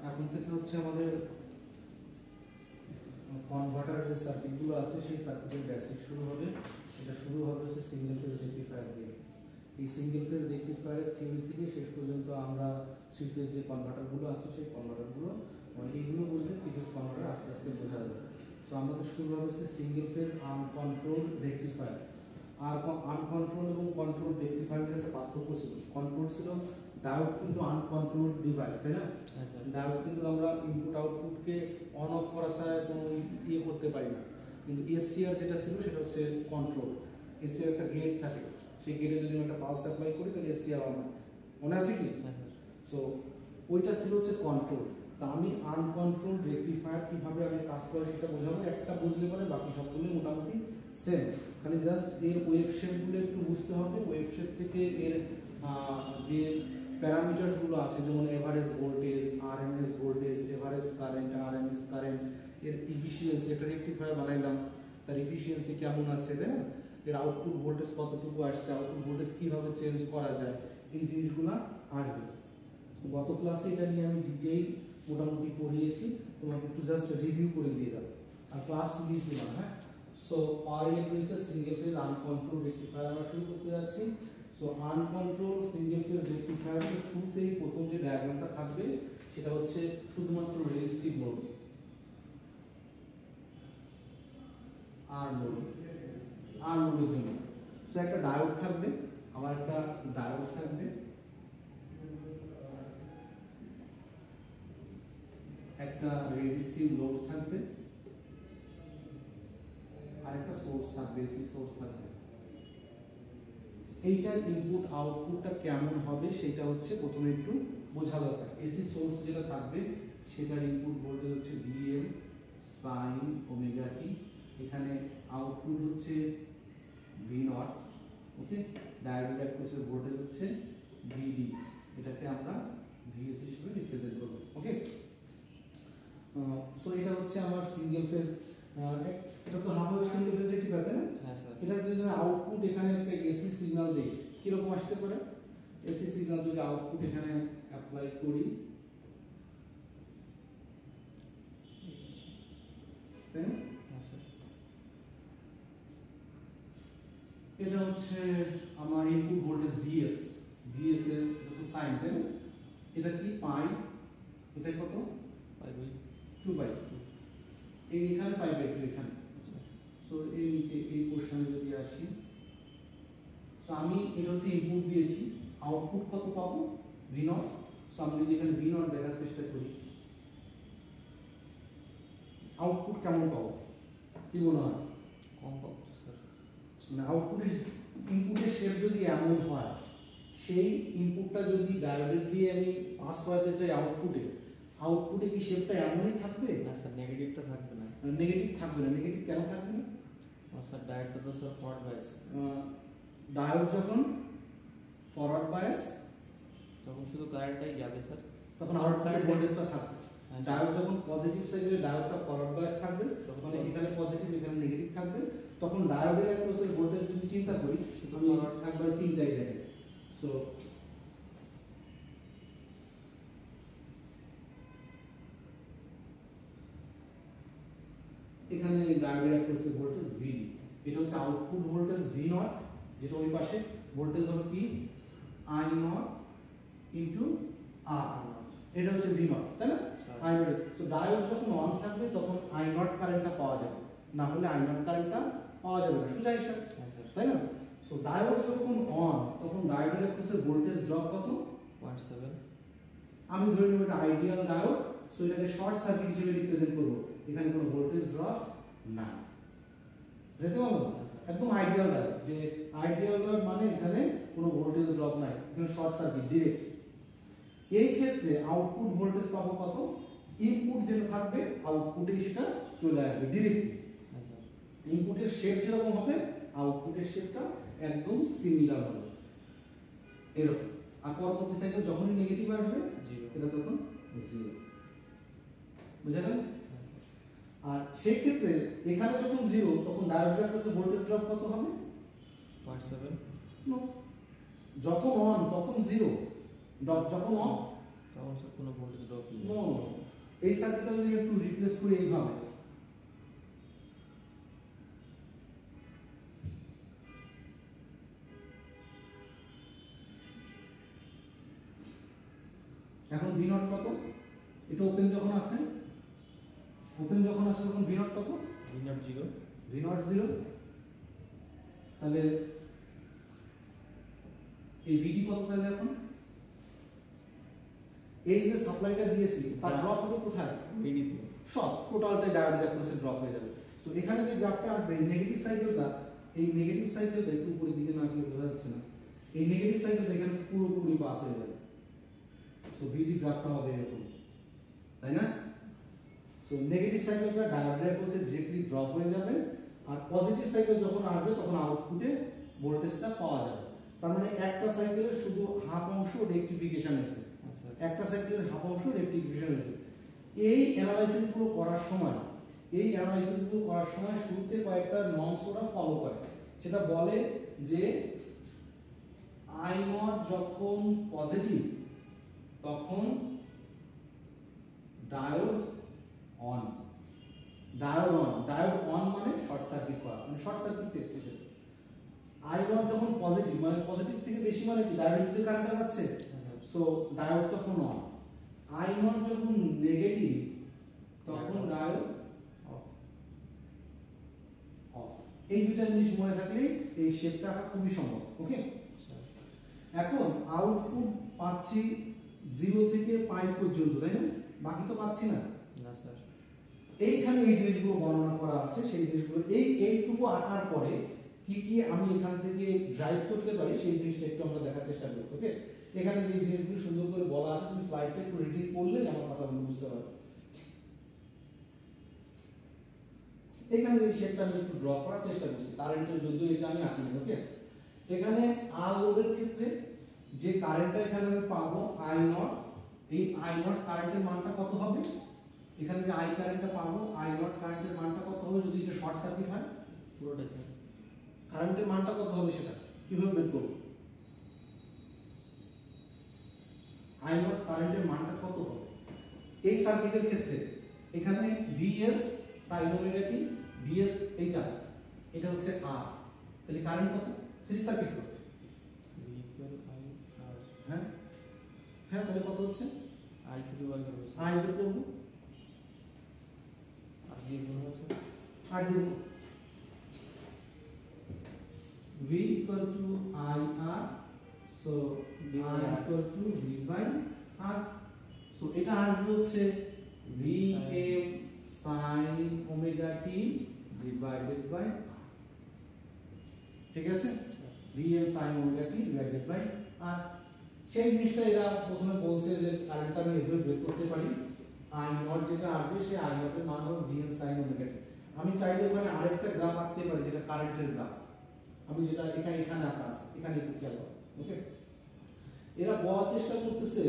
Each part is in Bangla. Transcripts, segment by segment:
এখন থেকে হচ্ছে আমাদের কনভার্টার যে সার্কিটগুলো আছে সেই সার্কিটের বেসিক শুরু হবে। এটা শুরু হবে হচ্ছে সিঙ্গেল ফেজ রেকটিফায়ার দিয়ে। এই সিঙ্গেল ফেজ রেকটিফায়ারের থিওরি থেকে শেষ পর্যন্ত আমরা থ্রি ফেজ যে কনভার্টারগুলো আছে সেই কনভার্টারগুলো মানে এইগুলো বলতে থ্রি ফেজ কনভার্টার আস্তে আস্তে বোঝা যাবে। তো আমাদের শুরু হবে হচ্ছে সিঙ্গেল ফেজ আনকন্ট্রোলড রেকটিফায়ার। আর আনকন্ট্রোল এবং কন্ট্রোল রেকটিফায়ারের একটা পার্থক্য ছিল। কন্ট্রোল ছিল ডায়োড কিন্তু আনকন্ট্রোলড ডিভাইস, তাই না? ডায়োড কিন্তু আমরা ইনপুট আউটপুটকে অন অফ করা ছাড়া কোনো ইয়ে করতে পারি না। কিন্তু এসসিআর যেটা ছিল সেটা হচ্ছে কন্ট্রোল। এসসিআর একটা গেট থাকে, সেই গেটে যদি আমরা একটা পালস অ্যাপ্লাই করি তাহলে এসসিআর অন হয়। মনে আছে কি? সো ওইটা ছিল হচ্ছে কন্ট্রোল। তা আমি আনকন্ট্রোল রেকটিফায়ার কিভাবে আমি কাজ করে সেটা বোঝাবো। একটা বুঝলে পরে বাকি সবগুলো মোটামুটি সেম, খালি জাস্ট এর ওয়েভ শেপগুলো একটু বুঝতে হবে। ওয়েভ শেপ থেকে এর যে প্যারামিটারসগুলো আছে যেমন average voltage, RMS voltage, average current, RMS current, এর ইফিসিয়েন্সি, একটা রেকটিফায়ার বানাইলাম তার ইফিসিয়েন্সি কেমন আছে, তাই না? এর আউটপুট ভোল্টেজ কতটুকু আসছে, আউটপুট ভোল্টেজ কীভাবে চেঞ্জ করা যায়, এই জিনিসগুলো আসবে। গত ক্লাসে এটা নিয়ে আমি ডিটেইল মোটামুটি পড়িয়েছি, তোমাকে একটু জাস্ট রিভিউ করে দিয়ে যাবো। আর ক্লাস মিস দিলাম, হ্যাঁ। সো পাওয়ার ইলেকট্রনিক্সের সিঙ্গেল ফেজ আনকন্ট্রোল রেকটিফায়ার আমরা শুরু করতে যাচ্ছি। সো আনকন্ট্রোল সিঙ্গেল ফেজ রেকটিফায়ারের শুরুতেই প্রথম যে ডায়াগ্রামটা থাকবে সেটা হচ্ছে শুধুমাত্র রেজিস্টিভ লোড আর লোডের জন্য। সো একটা ডায়োড থাকবে, আবার একটা ডায়োড থাকবে, একটা রেজিস্টিভ লোড থাকবে, আর একটা সোর্স থাকবে, এসি সোর্স থাকবে। এইটার ইনপুট আউটপুটটা কেমন হবে সেটা হচ্ছে প্রথমে একটু বোঝা দরকার। এসি সোর্স যেটা থাকবে সেটার ইনপুট ভোল্টেজ হচ্ছে ভিএম সাইন ওমেগা টি, এখানে আউটপুট হচ্ছে ভি নট, ওকে। ডায়োড অ্যাক্রসের ভোল্টেজ হচ্ছে ভিডি, এটাকে আমরা ভিএস হিসেবে রিপ্রেজেন্ট করব, ওকে। সো এটা হচ্ছে আমার সিঙ্গেল ফেজ, এটা তো half wave single phase rectifier, তাই না? হ্যাঁ স্যার। এটা যদি আমি আউটপুট এখানে একটা এসি সিগন্যাল দেই কিরকম আসতে পারে? এসি সিগন্যাল যদি আউটপুট এখানে অ্যাপ্লাই করি, তাই না? হ্যাঁ স্যার। এটা হচ্ছে আমার ইনপুট ভোল্টেজ ভিএস, ভিএস এর কত সাইন, তাই না? এটা কি পাই, এটা কত পাই বাই 2/2, এইখানে পাই বাই 2 এখানে। সো এই নিচে এই পোরশনে যদি আসি, সো আমি এটা হচ্ছে ইনপুট দিয়েছি, আউটপুট কত পাবো? V not. সো আমি যদি এখানে ভি নট দেখার চেষ্টা করি, আউটপুট কেমন পাবো কি মনে হয়? কম পাবো স্যার। মানে আউটপুটের ইনপুটের শেপ যদি এমন হয়, সেই ইনপুটটা যদি ডায়োড দিয়ে আমি পাস করাতে চাই আউটপুটে কি শেপটা এমনই থাকবে? না স্যার, নেগেটিভটা থাকবে না। নেগেটিভ থাকবে না, নেগেটিভ কেন থাকবে না? স্যার ডায়োডটা তো স্যার ফরওয়ার্ড বায়াস। ডায়োড যখন ফরওয়ার্ড বায়াস তখন শুধু কারেন্টটাই যাবে স্যার, তখন আউটপুটের ভোল্টেজটা থাকবে। ডায়োড যখন পজিটিভ সাইডে ডায়োডটা ফরওয়ার্ড বায়াস থাকবে, তখন এখানে পজিটিভ এখানে নেগেটিভ থাকবে। তখন ডায়োডের অ্যাক্রসের ভোল্টেজ যদি চিন্তা করি শুধু একবার তিনটাই দেখে। সো এখানে ডায়োডের অ্যাক্রসের ভোল্টেজ ভিডি, এটা হচ্ছে আউটপুট ভোল্টেজ ভি নট, যেটা ওই পাশে ভোল্টেজ হলো কি আই নট ইনটু আর, এটা হচ্ছে ভি নট, তাই না? I not. সো ডায়োড যখন অন থাকবে তখন আই নট কারেন্টটা পাওয়া যাবে, না হলে আই নট কারেন্টটা পাওয়া যাবে না, সোজা হিসাব, তাই না? সো ডায়োড যখন অন তখন ডায়োডের অ্যাক্রসের ভোল্টেজ ড্রপ কত? 0.7। আমি ধরে নেব এটা আইডিয়াল ডায়োড, সো এটাকে শর্ট সার্কিট হিসেবে রিপ্রেজেন্ট করব। এখানে কোনো ভোল্টেজ ড্রপ না, বুঝতে পারলো? একদম আইডিয়াল ডায়োড, যে আইডিয়াল ডায়োড মানে এখানে কোনো ভোল্টেজ ড্রপ নাই, এখানে শর্ট সার্কিট ডিরেক্ট। এই ক্ষেত্রে আউটপুট ভোল্টেজ পাবো কত? ইনপুট যেটা থাকবে আউটপুটে সেটা চলে আসবে ডিরেক্টলি। ইনপুটের শেপ যেরকম হবে আউটপুটের শেপটা একদম সিমিলার হবে, এরকম। আর পরবর্তী সাইকেল যখনই নেগেটিভ আসবে এটা তখন 0, বুঝা গেল? আর সেই ক্ষেত্রে এখানে যখন 0 তখন ডায়োড অ্যাক্রসে ভোল্টেজ ড্রপ কত হবে? 0.7। নো, যখন অন তখন 0, যখন অফ তখন কোনো ভোল্টেজ ড্রপ নেই। নো, এই সার্কিটটা যদি একটু রিপ্লেস করি এইভাবে, এখন ভি নট কত? এটা ওপেন যখন আছে তখন ভি নট কত? V naught 0, V naught 0। তাহলে এই ভিডি কত তাহলে এখন? এই যে সাপ্লাইটা দিয়েছি তার ড্রপ হবে কোথায়? ভিডিতে সব টোটালটাই ডায়োড রিঅ্যাক্টরসে ড্রপ হয়ে যাবে। সো এখানে যে গ্রাফটা আসবে এই নেগেটিভ সাইকেলটা, এই নেগেটিভ সাইকেলটা একটু উপরের দিকে না গেলে বোঝা যাচ্ছে না, এই নেগেটিভ সাইকেলটা এখানে পুরোপুরি পাস হয়ে যাবে। সো ভিডি গ্রাফটা হবে এরকম, তাই না? সো নেগেটিভ সাইকেলটা ডায়োড রিঅ্যাক্টরসে ডিরেক্টলি ড্রপ হয়ে যাবে, আর পজিটিভ সাইকেল যখন আসবে তখন আউটপুটে ভোল্টেজটা পাওয়া যাবে। তার মানে একটা সাইকেলের শুধু হাফ অংশ রেকটিফিকেশন হয়েছে, একটা সাইকেলের হাফ অংশ রেকটিফিকেশন হয়েছে। এই অ্যানালাইসিসগুলো করার সময় শুরুতে কয়েকটা নর্মস ওরা ফলো করে। সেটা বলে যে আই নট যখন পজিটিভ তখন ডায়োড অন মানে শর্ট সার্কিট করা, মানে শর্ট সার্কিট টেস্ট হিসেবে। আই নট যখন পজিটিভ, মানে পজিটিভ থেকে বেশি মানে কি ডায়োডের দিকে কারেন্ট যাচ্ছে, সো ডায়োড তখন অন। আই নট যখন নেগেটিভ তখন ডায়োড অফ। এই দুটো জিনিস মনে থাকলে এই শেপটা আঁকা খুবই সম্ভব। ওকে, এখন আউটপুট পাচ্ছি 0 থেকে পাই পর্যন্ত, তাই না? বাকি তো পাচ্ছি না। না স্যার, এইখানে এই জিনিসগুলো বর্ণনা করা আছে, সেই জিনিসগুলো এইটুকু আঁকার পরে কি কি আমি এখান থেকে ড্রাইভ করতে পারি সেই জিনিসটা একটু আমরা দেখার চেষ্টা করব। ওকে, এখানে যে জিনিসগুলো সুন্দর করে বলা আছে তুমি স্লাইডটা একটু রিডিং করলে আমার কথাগুলো বুঝতে পারবে। এখানে যে শেপটা আমি একটু ড্র করার চেষ্টা করছি, কারেন্টের যদিও এটা আমি আঁকিনি। ওকে, এখানে আর লোডের ক্ষেত্রে যে কারেন্টটা এখানে আমি পাবো আই নট, এই আই নট কারেন্টের মানটা কত হবে? এখানে যে আই কারেন্টটা পাবো, আই নট কারেন্টের মানটা কত হবে যদি এটা শর্ট সার্কিট হয়? পুরোটাই স্যার। কারেন্টের মানটা কত হবে সেটা কিভাবে বের করব? আই নট কারেন্টের মানটা কত হবে এই সার্কিটের ক্ষেত্রে? এখানে ভিএস সাইন ওমেগা টি, ভিএস এটা হচ্ছে আর, তাহলে কারেন্ট কত? সিরিজ সার্কিট কত? ভি ইকুয়াল আই আর, হ্যাঁ হ্যাঁ, তাহলে কত হচ্ছে? আই শুধু বার করব স্যার। আই বের করব, আর দিয়ে গুণ আছে, আর দেব V equal to I R, so I equal to V by R, so এটা আসবে হচ্ছে Vm sin omega t divided by R, ঠিক আছে? Vm sin omega t divided by R। সেই জিনিসটা এরা প্রথমে বলছে যে কারেন্টটা আমি এভাবে বের করতে পারি, I নট যেটা আসবে সেই I নট এর মান হবে Vm sin omega t। আমি চাইলে ওখানে আরেকটা গ্রাফ আঁকতে পারি যেটা কারেন্টের গ্রাফ, আমি যেটা এখানে আঁকা আছে, এখানে একটু খেয়াল করো। ওকে, এরা বলার চেষ্টা করতেছে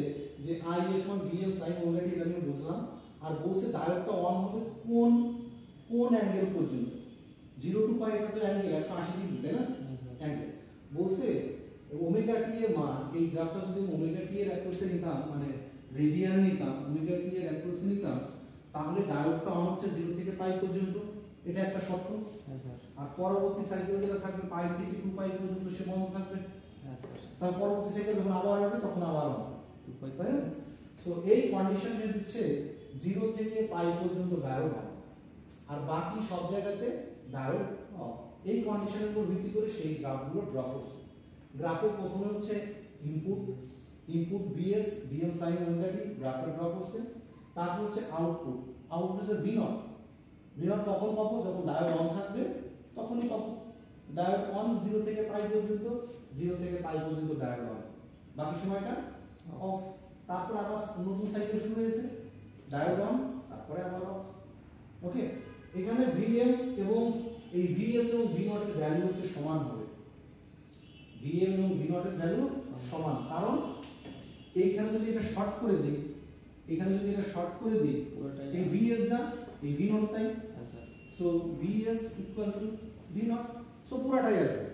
যে আই এর সমান ভিএম সাইন ওমেগা টি, এটা আমি বুঝলাম, আর বলছে ডায়োডটা অন হবে কোন অ্যাঙ্গেল পর্যন্ত? 0 টু পাই, এটা তো অ্যাঙ্গেল 180 ডিগ্রি, তাই না? অ্যাঙ্গেল বলছে ওমেগা টি এর মান, এই গ্রাফটা যদি ওমেগা টি এর অ্যাক্রসে নিতাম, মানে রেডিয়ানে নিতাম, ওমেগা টি এর অ্যাক্রসে নিতাম, তাহলে ডায়োডটা অন হচ্ছে 0 থেকে পাই পর্যন্ত, এটা একটা শর্ত। হ্যাঁ স্যার। আর পরবর্তী সাইকেল যেটা থাকবে পাই থেকে 2 পাই পর্যন্ত সে বন্ধ থাকবে। হ্যাঁ স্যার। তার পরবর্তী সাইকেল যখন আবার আসবে তখন আবার অন, 2 পাই, তাই না? সো এই কন্ডিশন যে দিচ্ছে 0 থেকে পাই পর্যন্ত ডায়োড অন, আর বাকি সব জায়গাতে ডায়োড অফ। এই কন্ডিশনের উপর ভিত্তি করে সেই গ্রাফগুলো ড্র করছে। গ্রাফের প্রথমে হচ্ছে input VS VM sine omega t, গ্রাফটা ড্র করছে। তারপর হচ্ছে আউটপুট হচ্ছে ভি নট কখন পাবো? যখন ডায়োড অন থাকবে তখনই পাবো। ডায়োড অন 0 থেকে পাই পর্যন্ত, 0 থেকে পাই পর্যন্ত ডায়োড অন, বাকি সময়টা অফ। তারপর আবার নতুন সাইকেল শুরু হয়েছে, ডায়োড অন, তারপরে আবার অফ। ওকে, এখানে ভিএম এবং এই ভিএস এবং ভি নট এর ভ্যালু হচ্ছে সমান হবে, ভিএম এবং ভি নট এর ভ্যালু সমান, কারণ এইখানে যদি এটা শর্ট করে দিই, পুরোটাই এই ভিএস যা, এই ভি নট তাই, হ্যাঁ sir. So VS equal to V not, so পুরোটাই আসবে।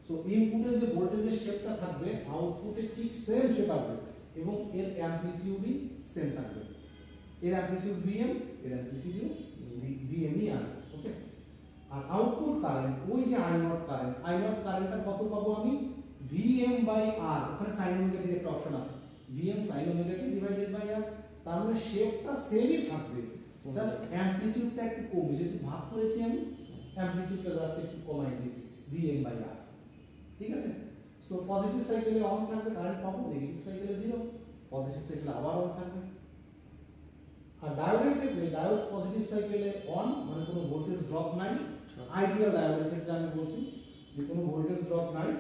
সো ইনপুটে যে ভোল্টেজের শেপটা থাকবে আউটপুটে ঠিক সেম শেপ আসবে এবং এর অ্যামপ্লিটিউডই সেম থাকবে। এর অ্যামপ্লিটিউড Vm, এর অ্যামপ্লিটিউড Vm ই আসবে। ওকে, আর আউটপুট কারেন্ট ওই যে I নট কারেন্টটা কত পাবো আমি Vm বাই R, ওখানে sin ওমেগা টি একটা অপশন আছে, Vm sin omega T divided by R, তার মানে শেপটা সেমই থাকবে, জাস্ট অ্যামপ্লিটিউডটা একটু কমবে, যেহেতু ভাগ করেছি আমি অ্যামপ্লিটিউডটা জাস্ট একটু কমাই দিয়েছি Vm বাই R। ঠিক আছে, সো পজিটিভ সাইকেলে অন থাকবে কারেন্ট পাবো, নেগেটিভ সাইকেলে 0, পজিটিভ সাইকেলে আবার অন থাকবে। আর ডায়োডের ক্ষেত্রে ডায়োড পজিটিভ সাইকেলে অন মানে কোনো ভোল্টেজ ড্রপ নাই, আইডিয়াল ডায়োডের ক্ষেত্রে আমি বলছি যে কোনো ভোল্টেজ ড্রপ নাই।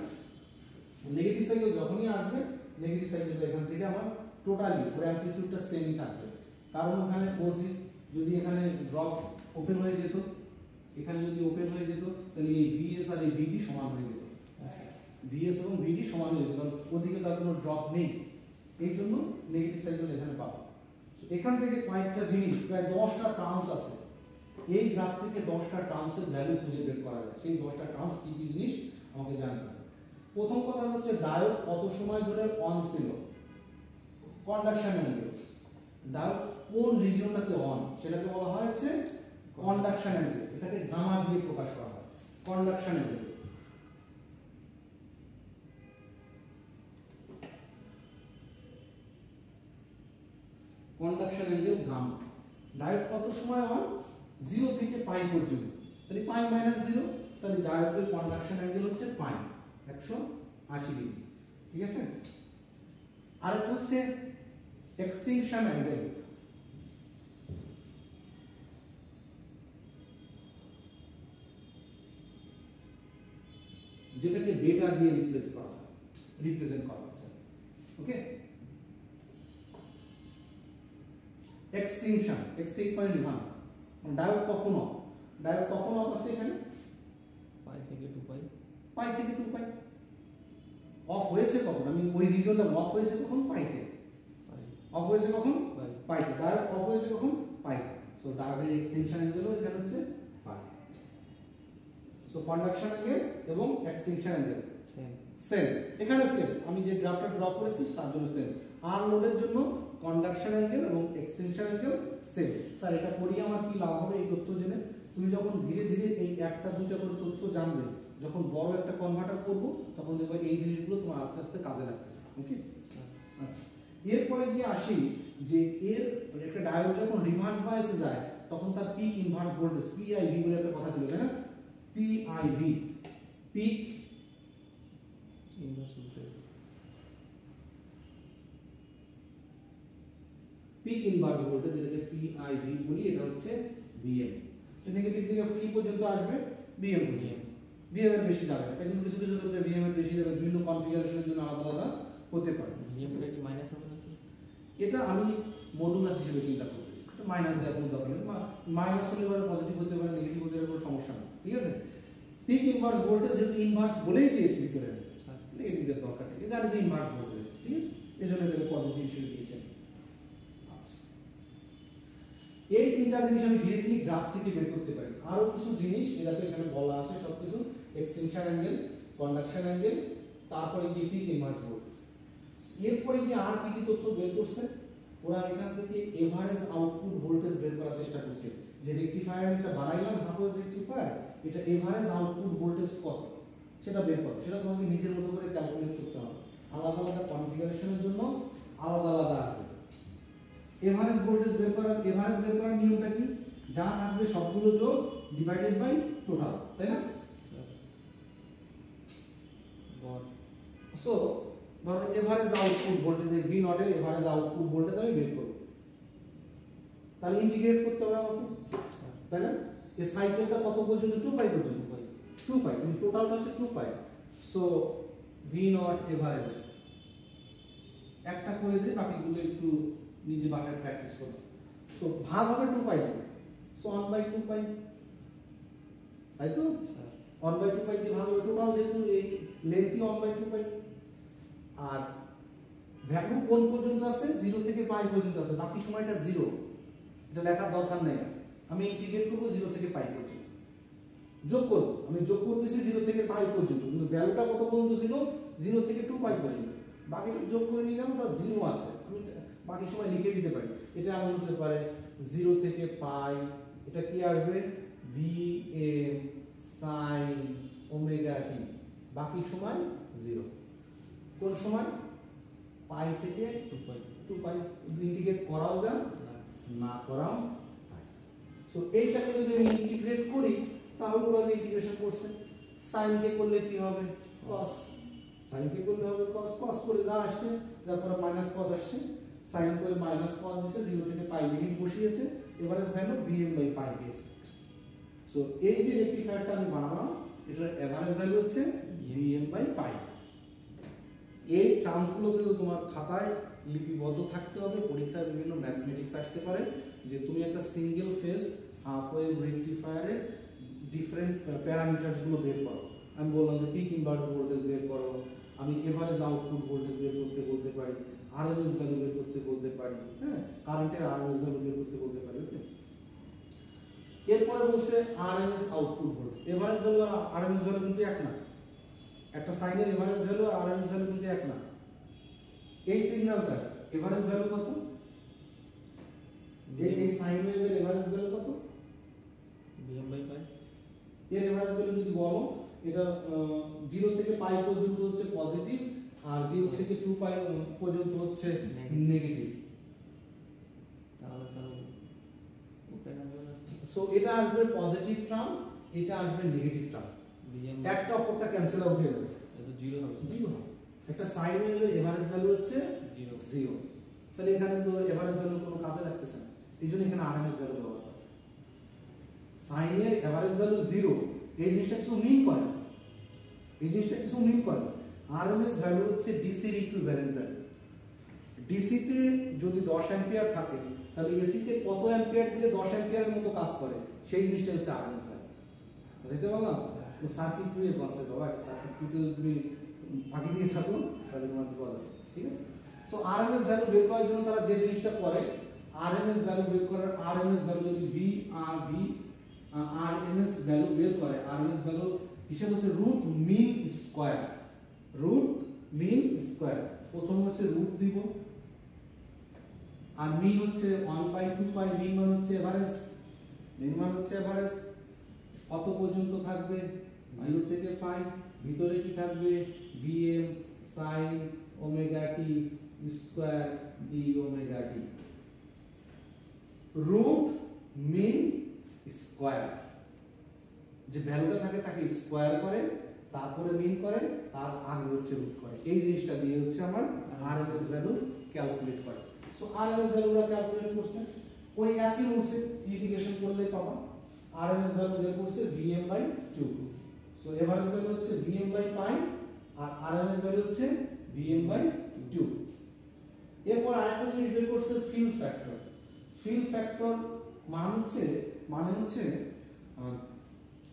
নেগেটিভ সাইকেল যখনই আসবে নেগেটিভ সাইকেলটা এখান থেকে আমার টোটালি ওর অ্যামপ্লিটিউডটা সেমই থাকবে, কারণ ওখানে বলছি যদি এখানে ড্রপ ওপেন হয়ে যেত, এখানে যদি ওপেন হয়ে যেত তাহলে এই ভিএস আর এই ভিডি সমান হয়ে যেত, ভিএস এবং ভিডি সমান হয়ে যেত, কারণ ওদিকে তার কোনো ড্রপ নেই, এই জন্য নেগেটিভ সাইকেল এখানে পাবো। এখান থেকে কয়েকটা জিনিস প্রায় 10টা টার্মস আছে, এই গ্রাফ থেকে 10টা টার্মসের ভ্যালু খুঁজে বের করা যায়, সেই 10টা টার্মস কি কি জিনিস আমাকে জানতে হবে। প্রথম কথা হচ্ছে ডায়োড কত সময় ধরে অন ছিল, কন্ডাকশন অ্যাঙ্গেল, ডায়োড কোন রিজিয়নটাতে অন সেটাকে বলা হয় হচ্ছে কন্ডাকশন অ্যাঙ্গেল, এটাকে গামা দিয়ে প্রকাশ করা হয়, conduction angle. Conduction angle gamma, diode কত সময় অন 0 থেকে পাই পর্যন্ত, তাহলে পাই মাইনাস 0, তাহলে ডায়োডের কন্ডাকশন অ্যাঙ্গেল হচ্ছে পাই 180 ডিগ্রি। ঠিক আছে, আর হচ্ছে এক্সটিংশন অ্যাঙ্গেল, যেটাকে বেটা দিয়ে রিপ্রেজেন্ট করা হয়। ওকে, এক্সটিংশন, এক্সটিংট মানে নিভানো, ডায়োড কখন অফ আছে এখানে পাই থেকে 2 পাই, পাই থেকে 2 পাই অফ হয়েছে কখন, আমি ওই রিজনটা অফ হয়েছে কখন পাইতে, অফ হয়েছে কখন পাইতে, ডায়োড অফ হয়েছে কখন পাইতে, সো ডায়োডের এক্সটেনশন অ্যাঙ্গেল এখানে হচ্ছে পাই। সো কন্ডাকশন অ্যাঙ্গেল এবং এক্সটেনশন অ্যাঙ্গেল সেম, এখানে সেম, আমি যে গ্রাফটা ড্র করেছি তার জন্য সেম, আর লোডের জন্য কন্ডাকশন অ্যাঙ্গেল এবং এক্সটেনশন অ্যাঙ্গেল সেম। স্যার এটা পড়িয়ে আমার কি লাভ হবে এই তথ্য জেনে? তুমি যখন ধীরে ধীরে এই একটা দুইটা করে তথ্য জানবে, যখন বড় একটা কনভার্টার করবো তখন দেখবে এই জিনিসগুলো তোমার আস্তে আস্তে কাজে লাগতেছে। ওকে, এরপরে গিয়ে আসি যে এর একটা ডায়োড যখন রিভার্স বায়াসে যায় তখন তার পিক ইনভার্স ভোল্টেজ পিআইভি বলে একটা কথা ছিল, তাই না? PIV, peak inverse voltage, peak inverse voltage যেটাকে পিআইভি বলি, এটা হচ্ছে ভিএম। নেগেটিভ দিকে কি পর্যন্ত আসবে? ভিএম পর্যন্ত, ভিএম এর বেশি যাবে না, কিন্তু কিছু কিছু ক্ষেত্রে ভিএম এর বেশি যাবে, বিভিন্ন কনফিগারেশনের জন্য আলাদা আলাদা হতে পারে। ভিএমটা কি মাইনাস হবে না? এটা আমি মডুলাস হিসেবে চিন্তা করতেছি, এটা মাইনাস দেওয়ার কোনো দরকার নেই, মাইনাস হলে পরে পজিটিভ হতে পারে, নেগেটিভ হতে পারে, কোনো সমস্যা নেই। ঠিক আছে, পিক ইনভার্স ভোল্টেজ যেহেতু ইনভার্স বলেই দিয়েছি ভিতরে, নেগেটিভ দেওয়ার দরকার নেই, এটা আগে ইনভার্স ভোল্টেজ, ঠিক আছে, এই জন্য এটাকে পজিটিভ হিসেবে দিয়েছেন। এই তিনটা জিনিস আমি ডিরেক্টলি গ্রাফ থেকে বের করতে পারি। আরো কিছু জিনিস এটাকে এখানে বলা আছে, সবকিছু এক্সটেনশন অ্যাঙ্গেল, কন্ডাকশন অ্যাঙ্গেল, তারপরে কি পিক ইনভার্স ভোল্টেজ। এরপরে কি আর কি কি তথ্য বের করছে ওরা? এখান থেকে এভারেজ আউটপুট ভোল্টেজ বের করার চেষ্টা করছে, যে রেকটিফায়ার এটা বানাইলাম হাফ ওয়েভ রেকটিফায়ার, এটা এভারেজ আউটপুট ভোল্টেজ কত সেটা বের করো, সেটা তোমাকে নিজের মতো করে ক্যালকুলেট করতে হবে, আলাদা আলাদা কনফিগারেশনের জন্য আলাদা আলাদা আসবে। এভারেজ ভোল্টেজ বের করার নিয়মটা কি? যা থাকবে সবগুলো যোগ ডিভাইডেড বাই টোটাল, তাই না? সো ধরো এভারেজ আউটপুট ভোল্টেজ এই ভি নট এর এভারেজ আউটপুট ভোল্টেজ আমি বের করব, তাহলে ইন্টিগ্রেট করতে হবে আমাকে, তাই না? এই সাইকেলটা কত পর্যন্ত? 2 পাই পর্যন্ত, 2 পাই, কিন্তু টোটালটা হচ্ছে 2 পাই। সো ভি নট এভারেজ একটা করে দিই, বাকিগুলো একটু নিজে বাসায় প্র্যাকটিস করো। সো ভাগ হবে 2 পাই, সো 1/2 পাই, তাই তো? 1/2 পাই দিয়ে ভাগ হবে, টোটাল যেহেতু এই লেন্থই 1/2 পাই। আর ভ্যালু কোন পর্যন্ত আছে? 0 থেকে পাই পর্যন্ত আছে, বাকি সময়টা 0, এটা লেখার দরকার নেই। আমি ইন্টিগ্রেট করব 0 থেকে পাই পর্যন্ত, যোগ করব, আমি যোগ করতেছি 0 থেকে পাই পর্যন্ত, কিন্তু ভ্যালুটা কত পর্যন্ত ছিল? 0 থেকে 2 পাই পর্যন্ত, বাকিটা যোগ করে নিলাম, ওটা 0 আছে, আমি বাকি সময় লিখে দিতে পারি। এটা এমন হতে পারে 0 থেকে পাই, এটা কি আসবে Vm sin ওমেগা t, বাকি সময় 0। কোন সময়? পাই থেকে 2 পাই। ইন্টিগ্রেট করাও যায়, না করাও যায়। সো এইটাকে যদি আমি ইন্টিগ্রেট করি তাহলে ওরা যে ইন্টিগ্রেশন করছে, sin কে করলে কি হবে cos, sin কে করলে হবে cos, cos করে যা আসছে, যা করে মাইনাস cos আসছে, sin করে মাইনাস cos দিয়েছে, 0 থেকে পাই লিমিট বসিয়েছে, average value Vm by pi পেয়েছে। সো এই যে রেক্টিফায়ারটা আমি বানালাম, এটার এভারেজ ভ্যালু হচ্ছে Vm বাই পাই। এই টার্মসগুলো কিন্তু তোমার খাতায় লিপিবদ্ধ থাকতে হবে। পরীক্ষায় বিভিন্ন ম্যাথমেটিক্স আসতে পারে যে তুমি একটা সিঙ্গেল ফেজ হাফ ওয়েভ রেক্টিফায়ারের ডিফারেন্ট প্যারামিটারসগুলো বের করো। আমি বললাম যে পিক ইনভার্স ভোল্টেজ বের করো, আমি এভারেজ আউটপুট ভোল্টেজ বের করতে বলতে পারি, আরএমএস ভ্যালু বের করতে বলতে পারি, হ্যাঁ কারেন্টের আরএমএস ভ্যালু বের করতে বলতে পারি। ওকে, এরপরে বলছে RMS output voltage. Average value আর আরএমএস ভ্যালু কিন্তু এক না, একটা সাইনের এভারেজ ভ্যালু আর আরএমএস ভ্যালু কিন্তু এক না। এই সিগন্যালটার এভারেজ ভ্যালু কত? এই সাইন ওয়েভের এভারেজ ভ্যালু কত? Vm by pi. এর এভারেজ ভ্যালু যদি বলো, এটা 0 থেকে পাই পর্যন্ত হচ্ছে পজিটিভ, আর 0 থেকে 2 পাই পর্যন্ত হচ্ছে নেগেটিভ। তাহলে স্যার ওটা আসবে না। সো এটা আসবে পজিটিভ টার্ম, এটা আসবে নেগেটিভ টার্ম, Vm একটা অপরটা ক্যান্সেল আউট হয়ে যাবে, এটা 0 হবে। 0 হবে। একটা সাইন ওয়েভের এভারেজ ভ্যালু হচ্ছে 0। তাহলে এখানে তো এভারেজ ভ্যালু কোনো কাজে লাগতেছে না, এই জন্য এখানে আরএমএস ভ্যালু দেওয়া হয়। সাইনের এভারেজ ভ্যালু 0, এই জিনিসটা কিছু মিন করে না, এই জিনিসটা কিছু মিন করে না। আরএমএস ভ্যালু হচ্ছে ডিসির ইকুইভ্যালেন্ট ভ্যালু। ডিসিতে যদি 10 অ্যাম্পিয়ার থাকে তাহলে এসিতে কত অ্যাম্পিয়ার দিলে 10 অ্যাম্পিয়ারের মতো কাজ করে, সেই জিনিসটা হচ্ছে আরএমএস ভ্যালু। বুঝতে পারলাম? তো সার্কিট 2 এর কনসেপ্ট হবে, সার্কিট 2 তে যদি তুমি বাকি দিয়ে থাকো তাহলে তোমার বিপদ আছে, ঠিক আছে? সো আরএমএস ভ্যালু বের করার জন্য তারা যে জিনিসটা করে, আরএমএস ভ্যালু বের করার, আরএমএস ভ্যালু যদি আরএমএস ভ্যালু বের করে, আরএমএস ভ্যালু হিসেব হচ্ছে root mean square, root mean square. প্রথম হচ্ছে রুট দিব, আর মিন হচ্ছে 1/2 পাই, মিন মান হচ্ছে এভারেজ, মিন মান হচ্ছে এভারেজ। কত পর্যন্ত থাকবে? 0 থেকে পাই, ভিতরে কি থাকবে? Vm sin omega t square d omega t, root mean square. যে ভ্যালুটা থাকে তাকে স্কয়ার করে, তারপরে মিন করে, তার আগে হচ্ছে রুট করে। এই জিনিসটা দিয়ে হচ্ছে আমার আরএমএস ভ্যালু ক্যালকুলেট করে। সো আরএমএস ভ্যালুটা ক্যালকুলেট করছে ওই একই রুলসে, ইন্টিগ্রেশন করলে পাবা। আরএমএস ভ্যালু বের করছে Vm/2। সো এভারেজ ভ্যালু হচ্ছে Vm/পাই, আর আরএমএস ভ্যালু হচ্ছে Vm/2। এরপর আরেকটা জিনিস বের করছে ফিল ফ্যাক্টর। ফিল ফ্যাক্টর মানে হচ্ছে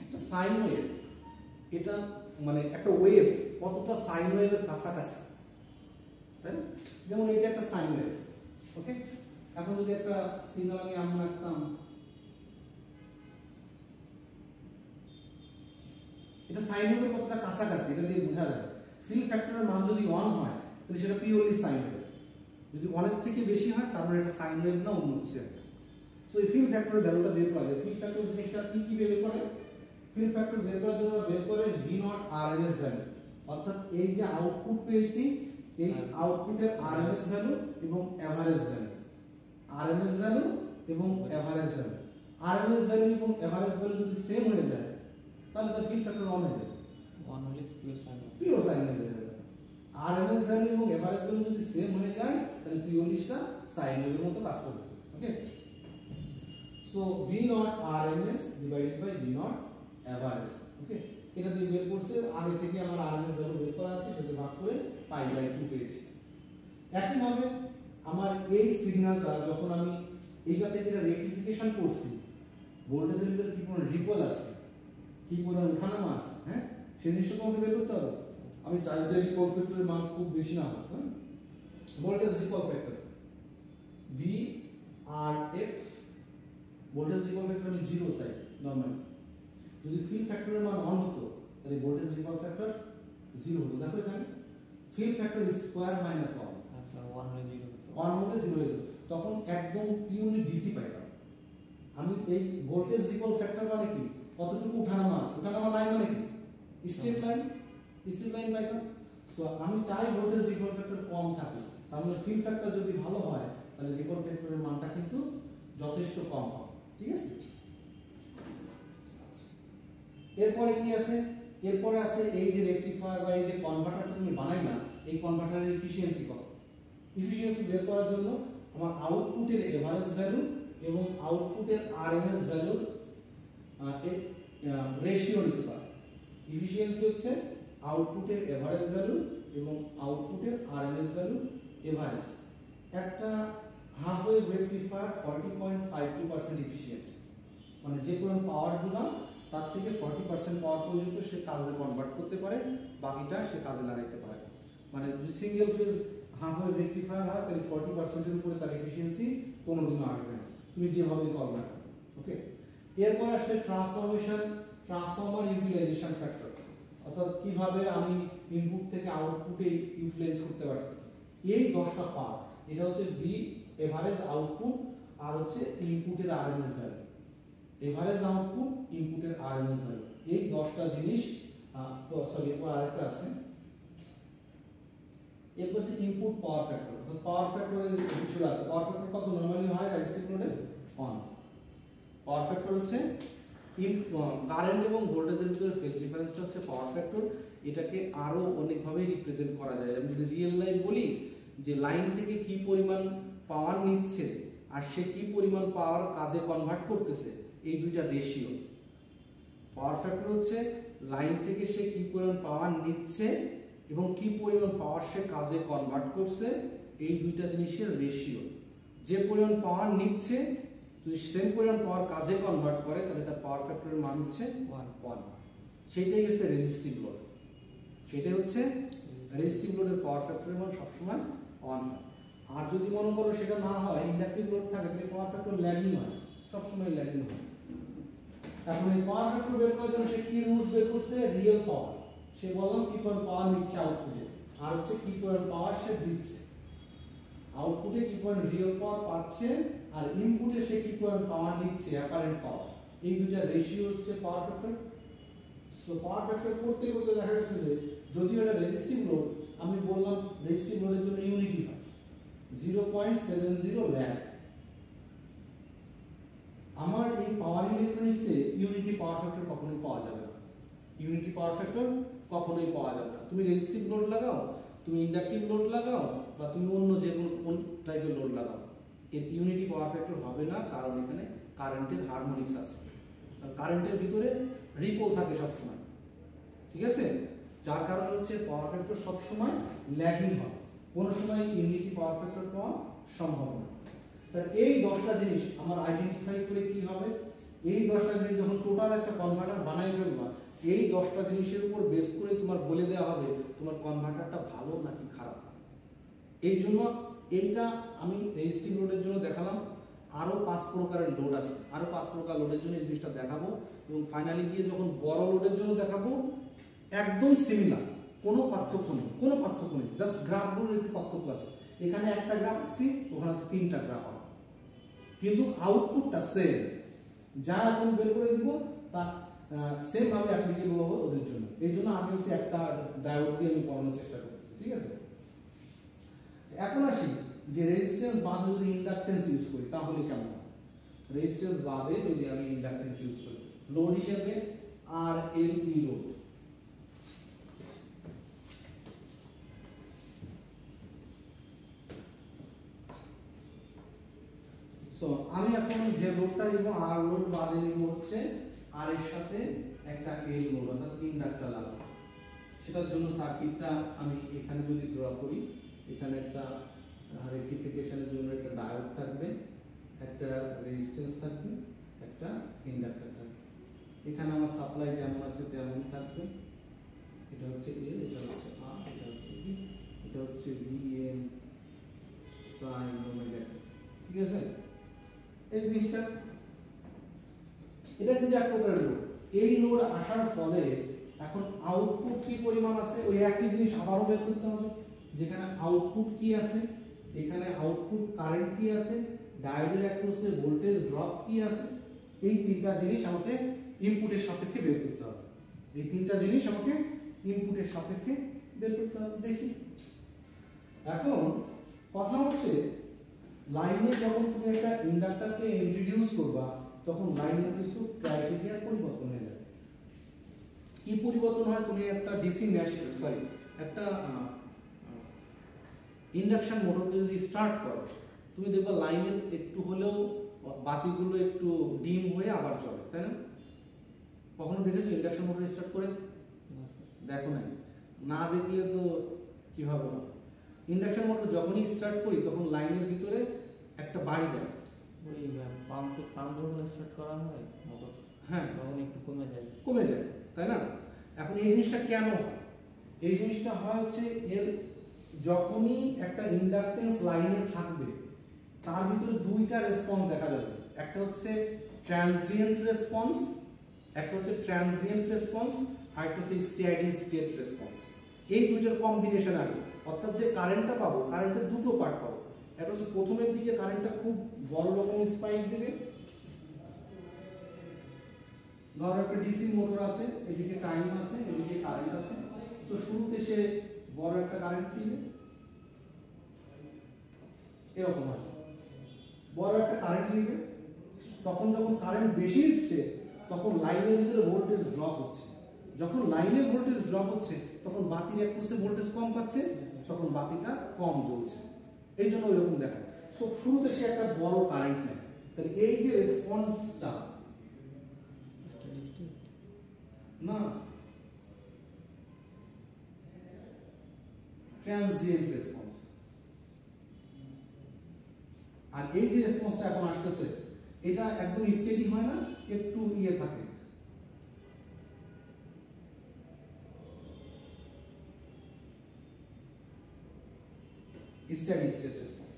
একটা সাইন ওয়েভ, এটা মানে একটা ওয়েভ কতটা সাইন ওয়েভের কাছাকাছি, তাই না? যেমন এটা একটা সাইন ওয়েভ, ওকে। এখন যদি একটা সিগন্যাল আমি এমন রাখতাম, এটা সাইন ওয়েভের কতটা কাছাকাছি এটা দিয়ে বোঝা যায়। ফিল ফ্যাক্টরের মান যদি 1 হয় তাহলে সেটা পিওরলি সাইন ওয়েভ, যদি 1 এর থেকে বেশি হয় তারপরে এটা সাইন ওয়েভ না অন্য কিছু একটা। সো এই ফিল ফ্যাক্টরের ভ্যালুটা বের করা যায়। ফিল ফ্যাক্টর জিনিসটা কি বের করে? ফিল ফ্যাক্টর বের করার জন্য বের করে V0 RMS ভ্যালু, অর্থাৎ এই যে আউটপুট পেয়েছি এই আউটপুটের RMS ভ্যালু এবং এভারেজ ভ্যালু, RMS ভ্যালু এবং এভারেজ ভ্যালু, RMS ভ্যালু এবং এভারেজ ভ্যালু যদি সেম হয়ে যায় তাহলে তার ফিল ফ্যাক্টর 1 হয়ে যাবে, 1 হলে পিওর সাইন, পিওর সাইন হয়ে যাবে। RMS ভ্যালু এবং এভারেজ ভ্যালু যদি সেম হয়ে যায় তাহলে পিওরলিটা সাইন ওয়েভের মতো কাজ করবে, okay. So V0 RMS divided by V0 average, okay. এটা দিয়ে বের করছে, আগে থেকে আমার RMS ভ্যালু বের করা আছে, সেটা ভাগ করে পাই/2 পেয়েছি। একইভাবে আমার এই সিগন্যালটা যখন আমি এইটা থেকে এটা রেক্টিফিকেশন করছি, ভোল্টেজের ভিতরে কি কোনো রিপল আছে, কি কোনো ওঠানামা আছে, হ্যাঁ, সেই জিনিসটা তোমাকে বের করতে হবে। আমি চাই যে রিপল ফ্যাক্টরের মান খুব বেশি না হোক, হ্যাঁ। Voltage ripple factor VRF, voltage ripple factor আমি 0 চাই নরমালি। যদি ফিল ফ্যাক্টরের মান 1 হতো তাহলে ভোল্টেজ রিপল ফ্যাক্টর 0 হতো। দেখো এখানে ফিল ফ্যাক্টর স্কয়ার মাইনাস 1, আচ্ছা 1 হলে 0 হতো, 1 হলে 0 হয়ে যেত, তখন একদম পিওরলি ডিসি পাইতাম। আমি এই ভোল্টেজ রিপল ফ্যাক্টর মানে কি, কতটুকু উঠানামা আছে, উঠানামা লাইন মানে কি স্ট্রেট লাইন পাইতাম। সো আমি চাই ভোল্টেজ রিপল ফ্যাক্টর কম থাকে, তাহলে ফিল্ড ফ্যাক্টর যদি ভালো হয় তাহলে রিপল ফ্যাক্টরের মানটা কিন্তু যথেষ্ট কম হবে, ঠিক আছে। এরপরে কি আছে, এরপরে আছে এই যে রেকটিফায়ার বা এই যে কনভার্টারটা তুমি বানাইলা, এই কনভার্টারের এফিসিয়েন্সি কত। এফিসিয়েন্সি বের করার জন্য আমার আউটপুটের এভারেজ ভ্যালু এবং আউটপুটের আরএমএস ভ্যালু রেশিও নিতে পারে। এফিসিয়েন্সি হচ্ছে আউটপুটের এভারেজ ভ্যালু এবং আউটপুটের আরএমএস ভ্যালু এভারেজ। একটা হাফ ওয়েভ রেকটিফায়ার 40.52% এফিসিয়েন্ট, মানে যে কোনো পাওয়ার দিলাম তার থেকে 40% পাওয়ার পর্যন্ত সে কাজে কনভার্ট করতে পারে, বাকিটা সে কাজে লাগাইতে পারে। মানে যদি single phase half wave rectifier হয় তাহলে 40% এর উপরে তার এফিসিয়েন্সি কোনোদিনও আসবে না, তুমি যেভাবে করো না। ওকে, এরপর আসছে ট্রান্সফর্মার ইউটিলাইজেশন ফ্যাক্টর, অর্থাৎ কিভাবে আমি ইনপুট থেকে আউটপুটে ইউটিলাইজ করতে পারতেছি। এই 10টা পার্ট, এটা হচ্ছে ভি এভারেজ আউটপুট আর হচ্ছে ইনপুটের আরএমএস ভ্যালু, এভারেজ আউটপুট ইনপুটের আরএমএস ভ্যালু, এই 10টা জিনিস। সরি এরপর আরেকটা আছে, এরপর হচ্ছে ইনপুট পাওয়ার ফ্যাক্টর, অর্থাৎ পাওয়ার ফ্যাক্টরের বিষয় আছে। পাওয়ার ফ্যাক্টর কত নরমালি হয় রেজিস্টিভ লোডে 1। পাওয়ার ফ্যাক্টর হচ্ছে কারেন্ট এবং ভোল্টেজের ভিতরে ফেজ ডিফারেন্সটা হচ্ছে পাওয়ার ফ্যাক্টর। এটাকে আরো অনেকভাবে রিপ্রেজেন্ট করা যায়। আমি যদি রিয়েল লাইফ বলি যে লাইন থেকে কি পরিমাণ পাওয়ার নিচ্ছে আর সে কি পরিমাণ পাওয়ার কাজে কনভার্ট করতেছে, এই দুইটা রেশিও। পাওয়ার ফ্যাক্টর হচ্ছে লাইন থেকে সে কি পরিমাণ পাওয়ার নিচ্ছে এবং কি পরিমাণ পাওয়ার সে কাজে কনভার্ট করছে, এই দুইটা জিনিসের রেশিও। যে পরিমাণ পাওয়ার নিচ্ছে যদি সেম পরিমাণ পাওয়ার কাজে কনভার্ট করে তাহলে তার পাওয়ার ফ্যাক্টরের মান হচ্ছে 1। সেটাই হচ্ছে রেজিস্টিভ লোড, সেটাই হচ্ছে রেজিস্টিভ লোডের পাওয়ার ফ্যাক্টরের মান সবসময় 1 হয়। আর যদি মনে করো সেটা না হয়, ইন্ডাকটিভ লোড থাকে, তাহলে পাওয়ার ফ্যাক্টর ল্যাগিং হয়, সবসময় ল্যাগিং হয়। এখন এই পাওয়ার ফ্যাক্টর বের করার জন্য সে কি রুলস বের করছে, রিয়েল পাওয়ার। সে বললাম কি পরিমাণ পাওয়ার নিচ্ছে আউটপুটে, আর হচ্ছে কি পরিমাণ পাওয়ার সে দিচ্ছে। আউটপুটে কি পরিমাণ রিয়েল পাওয়ার পাচ্ছে আর ইনপুটে সে কি পরিমাণ পাওয়ার নিচ্ছে, অ্যাপারেন্ট পাওয়ার। এই দুইটা রেশিও হচ্ছে power factor. So power factor করতে করতে দেখা গেছে যে যদিও এটা রেজিস্টিভ লোড, আমি বললাম রেজিস্টিভ লোডের জন্য ইউনিটি হয় 0.70 ল্যাগ। আমার এই পাওয়ার ইলেকট্রনিক্সে ইউনিটি পাওয়ার ফ্যাক্টর কখনোই পাওয়া যাবে না, ইউনিটি পাওয়ার ফ্যাক্টর কখনোই পাওয়া যাবে না। তুমি রেজিস্টিভ লোড লাগাও, তুমি ইন্ডাকটিভ লোড লাগাও, বা তুমি অন্য যে কোন টাইপের লোড লাগাও, এর ইউনিটি পাওয়ার ফ্যাক্টর হবে না, কারণ এখানে কারেন্টের হারমোনিক্স আছে, কারেন্টের ভিতরে রিপল থাকে সবসময়, ঠিক আছে। যার কারণে হচ্ছে পাওয়ার ফ্যাক্টর সবসময় ল্যাগিং হয়, কোনো সময় ইউনিটি পাওয়ার ফ্যাক্টর পাওয়া সম্ভব না। স্যার এই 10টা জিনিস আমার আইডেন্টিফাই করে কি হবে, এই 10টা জিনিস যখন টোটাল একটা কনভার্টার বানাই ফেলবা, এই 10টা জিনিসের উপর বেস করে তোমার বলে দেওয়া হবে তোমার কনভার্টারটা ভালো নাকি খারাপ। এই জন্য এইটা আমি রেজিস্টিভ লোডের জন্য দেখালাম, আরো 5 প্রকারের লোড আছে, আরো 5 প্রকার লোডের জন্য এই জিনিসটা দেখাবো, এবং ফাইনালি গিয়ে যখন বড় লোডের জন্য দেখাবো একদম সিমিলার, কোনো পার্থক্য নেই, জাস্ট গ্রাফগুলোর একটু পার্থক্য আছে। এখানে একটা গ্রাফ আছে, ওখানে 3টা গ্রাফ হবে, কিন্তু আউটপুটটা সেম। যা এখন বের করে দিব তা সেম ভাবে অ্যাপ্লিকেবল হবে ওদের জন্য। এই জন্য আমি একটা ডায়োড দিয়ে আমি পড়ানোর চেষ্টা করতেছি, ঠিক আছে। এখন আসি যে রেজিস্ট্যান্স বাদে যদি ইন্ডাকটেন্স ইউজ করি তাহলে কেমন হয়। রেজিস্ট্যান্স বাদে যদি আমি ইন্ডাকটেন্স ইউজ করি লোড হিসেবে আর এল ই লোড, সো আমি এখন যে লোডটা নিব আর লোড বাদে নিব হচ্ছে আর এর সাথে একটা এল লোড অর্থাৎ ইন্ডাক্টর লাগাবো। সেটার জন্য সার্কিটটা আমি এখানে যদি ড্র করি, এখানে একটা রেকটিফিকেশনের জন্য একটা ডায়োড থাকবে, একটা রেজিস্ট্যান্স থাকবে, একটা ইন্ডাক্টর থাকবে। এখানে আমার সাপ্লাই যেমন আছে তেমন থাকবে। এটা হচ্ছে এল, এটা হচ্ছে আর, এটা হচ্ছে বি, এটা হচ্ছে ভি এম সাইন ওমেগা, ঠিক আছে। এই জিনিসটা এটা কিন্তু এক প্রকারের লোড। এই লোড আসার ফলে এখন আউটপুট কি পরিমাণ আছে ওই একই জিনিস আবারও বের করতে হবে, যেখানে আউটপুট কি আছে এখানে আউটপুট কারেন্ট কি আছে, ডায়োডের অ্যাক্রসে ভোল্টেজ ড্রপ কি আছে, এই তিনটা জিনিস আমাকে ইনপুটের সাপেক্ষে বের করতে হবে। এই তিনটা জিনিস আমাকে ইনপুটের সাপেক্ষে বের করতে হবে। দেখি এখন কথা হচ্ছে, লাইনে যখন তুমি একটা ইন্ডাক্টরকে ইন্ট্রোডিউস করবা তখন লাইনের কিছু ক্রাইটেরিয়ার পরিবর্তন হয়ে যাবে। কি পরিবর্তন হয়, তুমি একটা ডিসি মেশিন একটা ইন্ডাকশন মোটরকে যদি স্টার্ট করো, তুমি দেখবা লাইনের একটু হলেও বাতিগুলো একটু ডিম হয়ে আবার চলে, তাই না? কখনো দেখেছো ইন্ডাকশন মোটর স্টার্ট করে? দেখো নাই, না দেখলে তো কিভাবে হবে। ইন্ডাকশন মোটর যখনই স্টার্ট করি তখন লাইনের ভিতরে একটা বাড়ি দেয়, ওই পাম্প যখন স্টার্ট করা হয় মোটর, হ্যাঁ তখন একটু কমে যায়, তাই না? এখন এই জিনিসটা কেন হয়? এই জিনিসটা হয় হচ্ছে এর যখনই একটা ইন্ডাকটেন্স লাইনে থাকবে তার ভিতরে দুইটা রেসপন্স দেখা যাবে, একটা হচ্ছে ট্রানজিয়েন্ট রেসপন্স, আর একটা হচ্ছে স্টেডি স্টেট রেসপন্স। এই দুইটার কম্বিনেশন আছে, অর্থাৎ যে কারেন্টটা পাবো, কারেন্টের দুটো পার্ট পাবো। একটা হচ্ছে প্রথমের দিকে কারেন্টটা খুব বড় রকম স্পাইক দিবে, ধরো একটা ডিসি মোটর আছে, এদিকে টাইম আছে, এদিকে কারেন্ট আছে, তো শুরুতে সে বড় একটা কারেন্ট দিবে, এরকম আছে, বড় একটা কারেন্ট নিবে। তখন যখন কারেন্ট বেশি দিচ্ছে তখন লাইনের ভিতরে ভোল্টেজ ড্রপ হচ্ছে, যখন লাইনে ভোল্টেজ ড্রপ হচ্ছে তখন বাতির অ্যাক্রসে ভোল্টেজ কম পাচ্ছে, তখন বাতিটা কম জ্বলছে, এই জন্য ওইরকম দেখায়। তো শুরুতে সে একটা বড় কারেন্ট নেয়, তাহলে এই যে রেসপন্সটা না ট্রানজিয়েন্ট রেসপন্স, আর এই যে রেসপন্সটা এখন আসতেছে এটা একদম স্টেডি হয় না, একটু ইয়ে থাকে, স্টেডি স্টেট রেসপন্স।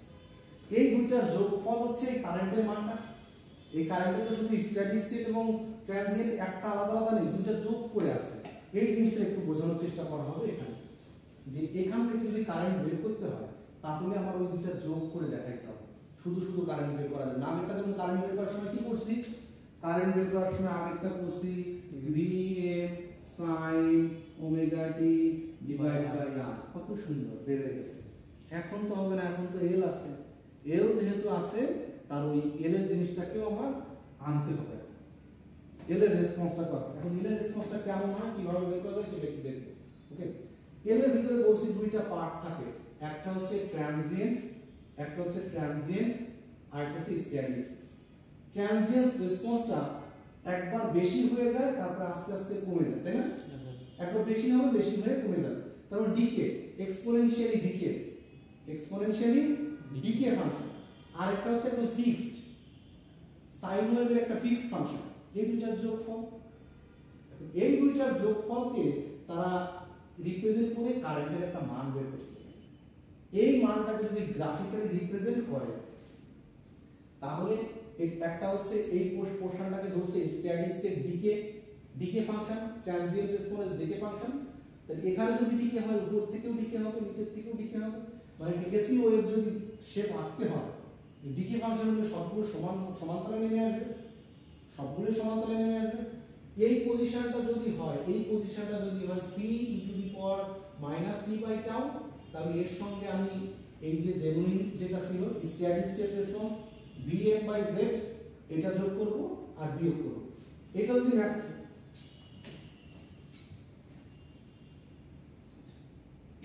এই দুইটার যোগফল হচ্ছে এই কারেন্টের মানটা। এই কারেন্টে তো শুধু স্টেডি স্টেট এবং ট্রানজিয়েন্ট একটা আলাদা আলাদা নেই, দুইটা যোগ করে আছে। এই জিনিসটা একটু বোঝানোর চেষ্টা করা হবে এখানে, যে এখান থেকে যদি কারেন্ট বের করতে হয় তাহলে আমার ওই দুইটা যোগ করে দেখাইতে হবে। শুধু শুধু কারেন্ট বের করা যায় না। আগেরটা যেমন কারেন্ট বের করার সময় কি করছি, কারেন্ট বের করার সময় আগেরটা করছি Vm sin omega T divide by r, কত সুন্দর বেড়ে গেছে। এখন তো হবে না, এখন তো L আছে, L যেহেতু আছে তার ওই L এর জিনিসটাকেও আমার আনতে হবে, L এর রেসপন্সটা কত। এখন L এর রেসপন্সটা কেমন হয়, কিভাবে বের করা যায় সেটা একটু দেখব। ওকে, L এর ভিতরে বলছি দুইটা পার্ট থাকে, একটা হচ্ছে ট্রানজিয়েন্ট আর একটা হচ্ছে স্টেডি স্টেট। ট্রানজিয়েন্ট রেসপন্সটা একবার বেশি হয়ে যায় তারপর আস্তে আস্তে কমে যায়, তাই না? একবার বেশি হবে, বেশি হয়ে কমে যাবে, তারপর ডিকে, এক্সপোনেনশিয়ালি ডিকে ফাংশন। আর একটা হচ্ছে একদম ফিক্সড, সাইন ওয়েভের একটা ফিক্সড ফাংশন। এই দুইটার যোগফল, এই দুইটার যোগফলকে তারা রিপ্রেজেন্ট করে কারেন্টের একটা মান বের করছে। এই মানটাকে যদি গ্রাফিক্যালি রিপ্রেজেন্ট করে তাহলে একটা হচ্ছে এই পোরশনটাকে ধরছে steady state decay function, transient response decay function. তাহলে এখানে যদি ডিকে হয় উপর থেকেও ডিকে হবে, নিচের থেকেও ডিকে হবে, মানে এসি ওয়েভ যদি শেপ আঁকতে হয় ডিকে ফাংশনগুলো সবগুলো সমান্তরালে নেমে আসবে, এই পজিশনটা যদি হয় c e to the power minus t by tau, তাহলে এর সঙ্গে আমি এই যে জেনুইন যেটা ছিল steady state response Vm by z এটা যোগ করব আর বিয়োগ করব। এটা যদি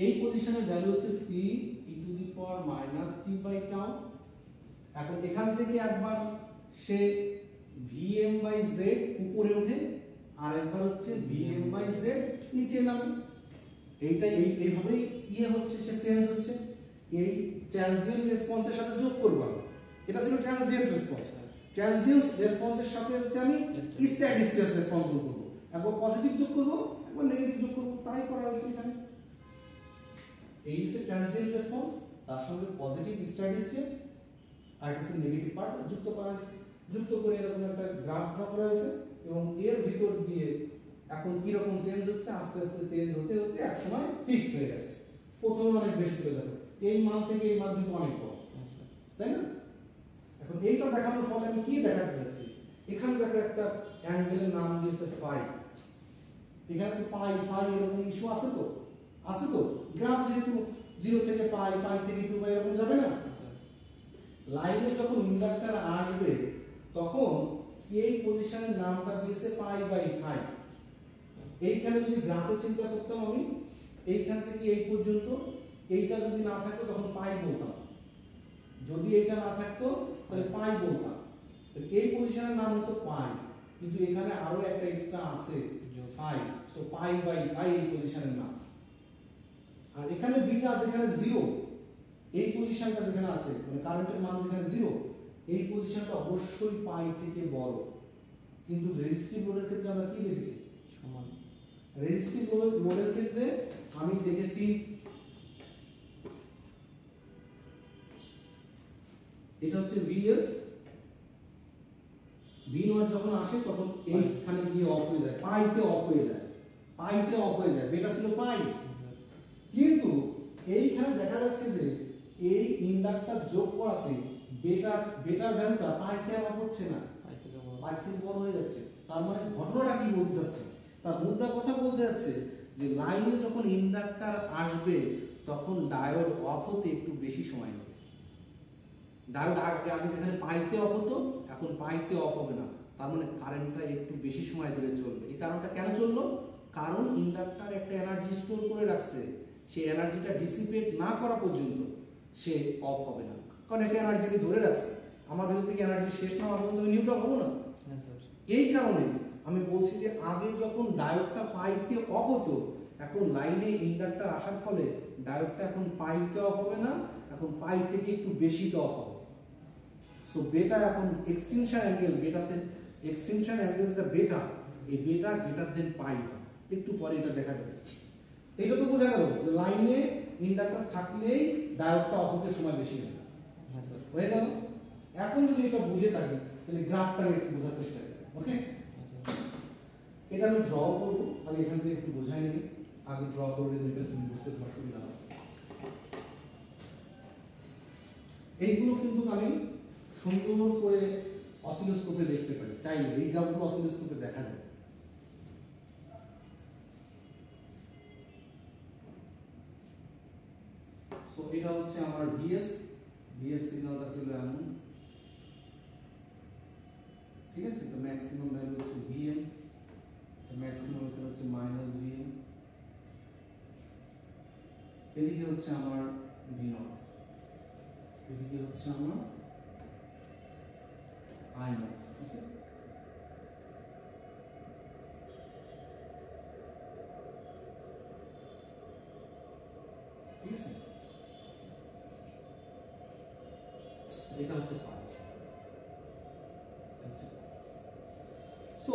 এই পজিশনের ভ্যালু হচ্ছে c e to the power minus t by tau. এখন এখান থেকে একবার সে Vm বাই z উপরে ওঠে আর একবার হচ্ছে Vm বাই z নিচে নামে। এইটা এইভাবেই হচ্ছে, সে চেঞ্জ হচ্ছে। এই ট্রানজিয়েন্ট রেসপন্সের সাথে যোগ করব, এটা ছিল ট্রানজিয়েন্ট রেসপন্স। ট্রানজিয়েন্ট রেসপন্সের সাথে হচ্ছে আমি স্টেডি স্টেট রেসপন্স যোগ করব, একবার পজিটিভ যোগ করব একবার নেগেটিভ যোগ করব, তাই করা হয়েছে এখানে। এই হচ্ছে ট্রানজিয়েন্ট রেসপন্স, তার সঙ্গে পজিটিভ স্টেডি স্টেট আর কিছু নেগেটিভ পার্ট যুক্ত করা হয়েছে। যুক্ত করে এরকম একটা গ্রাফ ড্র করা হয়েছে এবং এর ভিতর দিয়ে এখন কি রকম চেঞ্জ হচ্ছে, আস্তে আস্তে চেঞ্জ হতে হতে একসময় ফিক্সড হয়ে গেছে। প্রথমে অনেক বেশি ছিল, এই মান থেকে এই মান কিন্তু অনেক বড়, তাই না? এখন এইটা দেখানোর ফলে আমি কি দেখাতে যাচ্ছি, এখানে দেখো একটা অ্যাঙ্গেলের নাম দিয়েছে ফাই, এখানে তো পাই ফাই এরকম ইস্যু আছে তো, আছে তো। গ্রাফ যেহেতু 0 থেকে পাই, পাই থেকে 2 পাই এরকম যাবে না। লাইনে যখন ইন্ডাক্টর আসবে তখন এই পজিশনের নামটা দিয়েছে পাই বাই ফাই। এইখানে যদি গ্রাফে চিন্তা করতাম আমি, এইখান থেকে এই পর্যন্ত এইটা যদি না থাকতো তখন পাই বলতাম, যদি এইটা না থাকতো তাহলে পাই বলতাম। তাহলে এই পজিশনের নাম হতো পাই, কিন্তু এখানে আরো একটা এক্সট্রা আছে phi, so pi by phi এই পজিশনের নাম। আর এখানে বিটা যেখানে 0, এই পজিশনটা যেখানে আছে মানে কারেন্টের মান যেখানে 0, এই পজিশনটা অবশ্যই পাই থেকে বড়। কিন্তু রেজিস্টিভ লোডের ক্ষেত্রে আমরা কি দেখেছি? সমান। রেজিস্টিভ লোডের ক্ষেত্রে আমি দেখেছি এটা হচ্ছে ভিএস, ভি নট যখন আসে তখন এইখানে গিয়ে অফ হয়ে যায়, পাইতে অফ হয়ে যায়, পাইতে অফ হয়ে যায়, বেটা ছিল পাই। কিন্তু এইখানে দেখা যাচ্ছে যে এই ইন্ডাক্টর যোগ করাতে বেটার ভ্যালুটা পাইতে অফ হচ্ছে না, পাই থেকে বড় হয়ে যাচ্ছে। তার মানে ঘটনাটা কি বলতে যাচ্ছে, তার মুদ্রা কথা বলতে যাচ্ছে যে লাইনে যখন ইন্ডাক্টর আসবে তখন ডায়োড অফ হতে একটু বেশি সময় নেবে। ডায়োড আগে যেখানে পাইতে অফ হতো এখন পাইতে অফ হবে না, তার মানে কারেন্টটা একটু বেশি সময় ধরে চলবে। এই কারণটা কেন চললো? কারণ ইন্ডাক্টর একটা এনার্জি স্টোর করে রাখছে, সেই এনার্জিটা ডিসিপেট না করা পর্যন্ত সে অফ হবে না, কারণ একটা এনার্জিকে ধরে রাখছে। আমার ভেতর থেকে এনার্জি শেষ না হওয়ার পর্যন্ত নিউট্রাল হবো না। এই কারণে আমি বলছি যে আগে যখন ডায়োডটা পাইতে অফ হতো, এখন লাইনে ইন্ডাক্টর আসার ফলে ডায়োডটা এখন পাইতে অফ হবে না, এখন পাই থেকে একটু বেশিতে অফ হবে। সো বেটা এখন এক্সটেনশন অ্যাঙ্গেল, বেটাতে এক্সটেনশন অ্যাঙ্গেল যেটা বেটা, এই বেটা গ্রেটার দেন পাই, একটু পরে এটা দেখা যাবে। এটা তো বোঝা গেল যে লাইনে ইন্ডাক্টর থাকলেই ডায়োডটা অফ হতে সময় বেশি লাগে। হ্যাঁ স্যার, হয়ে গেল। এখন যদি এটা বুঝে থাকি তাহলে গ্রাফটা একটু বোঝার চেষ্টা করি। ওকে, এটা আমি ড্র করবো, আগে এখান থেকে একটু বোঝাই নিই, আগে ড্র করলে এটা তুমি বুঝতে তোমার সুবিধা হবে। এইগুলো কিন্তু আমি সুন্দর করে অসিলোস্কোপে দেখতে পারি, চাইলে এই গ্রাফগুলো অসিলোস্কোপে দেখা যায়। সো এটা হচ্ছে আমার ভিএস, ভিএস সিগন্যালটা ছিল এমন, ঠিক আছে। তো ম্যাক্সিমাম ভ্যালু হচ্ছে ভিএম, ম্যাক্সিমাম এটা হচ্ছে মাইনাস ভিএম, এদিকে হচ্ছে আমার ভি নট, এদিকে হচ্ছে আমার আই নট। ওকে, ঠিক আছে। এটা হচ্ছে পাই। সো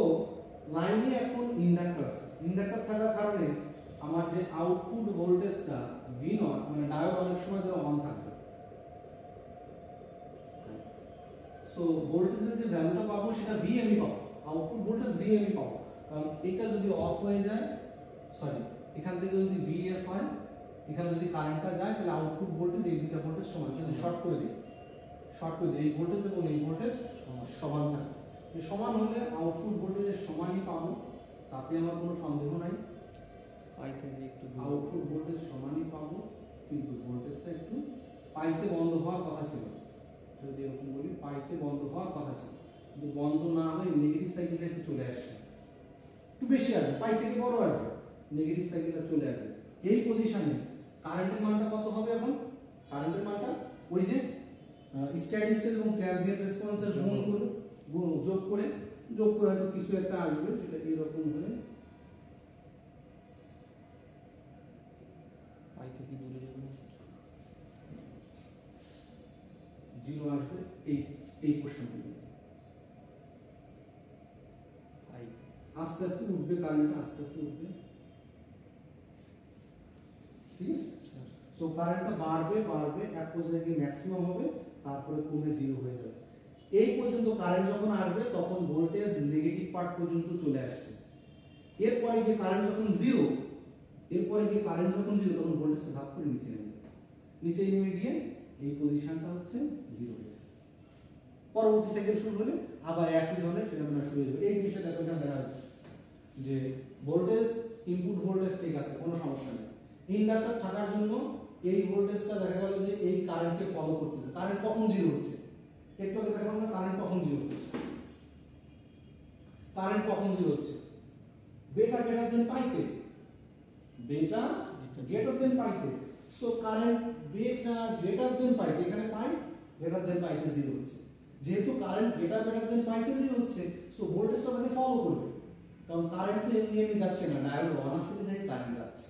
লাইনে এখন ইন্ডাক্টর আছে, ইন্ডাক্টর থাকার কারণে আমার যে আউটপুট ভোল্টেজটা ভি নট, মানে ডায়োড অনেক সময় ধরে অন থাকবে। সো ভোল্টেজের যে ভ্যালুটা পাবো সেটা ভিএমই পাবো, আউটপুট ভোল্টেজ ভিএমই পাবো। কারণ এটা যদি অফ হয়ে যায়, সরি এখান থেকে যদি ভিএস হয়, এখানে যদি কারেন্টটা যায় তাহলে আউটপুট ভোল্টেজ এই দুটো ভোল্টেজ সমান, যদি শর্ট করে দিই, শর্ট করে দিই, এই ভোল্টেজ এবং এই ভোল্টেজ সমান থাকে। সমান হলে আউটপুট ভোল্টেজের সমানই পাবো, তাতে আমার কোনো সন্দেহ নাই। পাই থেকে একটু আউটপুট ভোল্টেজ সমানই পাবো, কিন্তু ভোল্টেজটা একটু পাইতে বন্ধ হওয়ার কথা ছিল, যদি এরকম বলি পাইতে বন্ধ হওয়ার কথা ছিল, কিন্তু বন্ধ না হয়ে নেগেটিভ সাইকেলটা একটু চলে আসছে, একটু বেশি আসবে, পাই থেকে বড় আসবে, নেগেটিভ সাইকেলটা চলে আসবে। এই পজিশনে কারেন্টের মানটা কত হবে এখন? কারেন্টের মানটা ওই যে স্টেডি স্টেট এবং ট্রানজিয়েন্ট রেসপন্সের যোগ করে হয়তো কিছু একটা আসবে, সেটা এরকম হয়ে পাই থেকে দূরে যাবে না স্যার, জিরো আসবে এই পোর্শনটা, পাই আস্তে আস্তে উঠবে, কারেন্টটা আস্তে আস্তে উঠবে, ঠিক আছে। সো কারেন্টটা বাড়বে এক পর্যায়ে গিয়ে ম্যাক্সিমাম হবে, তারপরে কমে জিরো হয়ে যাবে। এই পর্যন্ত কারেন্ট যখন আসবে তখন ভোল্টেজ নেগেটিভ পার্ট পর্যন্ত চলে আসছে। এরপরে গিয়ে কারেন্ট যখন জিরো, তখন ভোল্টেজটা ভাগ করে নিচে নেমে যাবে। নিচে নেমে গিয়ে এই পজিশনটা হচ্ছে 0 হয়ে যাবে। পরবর্তী সাইকেল শুরু হলে আবার একই ধরনের ফেনোমেনা শুরু হয়ে যাবে। এই জিনিসটা দেখো এখানে দেখা যাচ্ছে যে ভোল্টেজ ইনপুট ভোল্টেজ ঠিক আছে, কোনো সমস্যা নেই। ইন্ডাক্টর থাকার জন্য এই ভোল্টেজটা দেখা গেল যে এই কারেন্টকে ফলো করতেছে। কারেন্ট কখন 0 হচ্ছে? একটু আগে দেখালাম না কারেন্ট কখন 0 হচ্ছে। কারেন্ট কখন 0 হচ্ছে? বেটা গ্রেটার দেন পাইতে, বেটা গ্রেটার দেন পাইতে। সো কারেন্ট বেটা গ্রেটার দেন পাইতে, এখানে পাই গ্রেটার দেন পাইতে 0 হচ্ছে। যেহেতু কারেন্ট গ্রেটার দেন পাইতে 0 হচ্ছে, সো ভোল্টেজটা তাকে ফলো করবে, কারণ কারেন্ট তো এমনি এমনি যাচ্ছে না, ডায়োড অন আছে বিধায় কারেন্ট যাচ্ছে।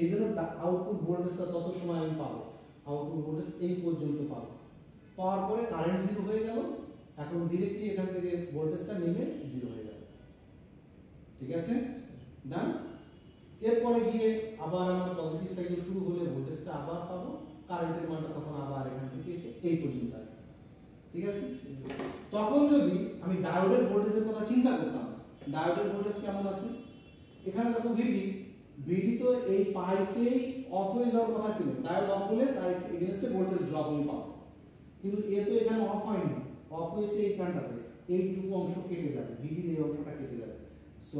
এই জন্য আউটপুট ভোল্টেজটা তত সময় আমি পাবো, আউটপুট ভোল্টেজ এই পর্যন্ত পাবো। পাওয়ার পরে কারেন্ট 0 হয়ে গেল, এখন ডিরেক্টলি এখান থেকে ভোল্টেজটা নেমে 0 হয়ে গেল। ঠিক আছে, ডান। এরপরে গিয়ে আবার আমার পজিটিভ সাইকেল শুরু হলে ভোল্টেজটা আবার পাবো, কারেন্টের মানটা তখন আবার এখান থেকে এসে এই পর্যন্ত আসবে। ঠিক আছে, তখন যদি আমি ডায়োডের ভোল্টেজের কথা চিন্তা করতাম, ডায়োডের ভোল্টেজ কেমন আছে? এখানে দেখো ভিডি, ভিডি তো এই পাইতেই অফ হয়ে যাওয়ার কথা ছিল। ডায়োড অফ হলে তার এগেইনস্টে ভোল্টেজ ড্রপ আমি পাবো, কিন্তু এ তো এখানে অফ হয়নি, অফ হয়েছে এই কারেন্টটাতে, এইটুকু অংশ কেটে যাবে, ভিডির এই অংশটা কেটে যাবে। সো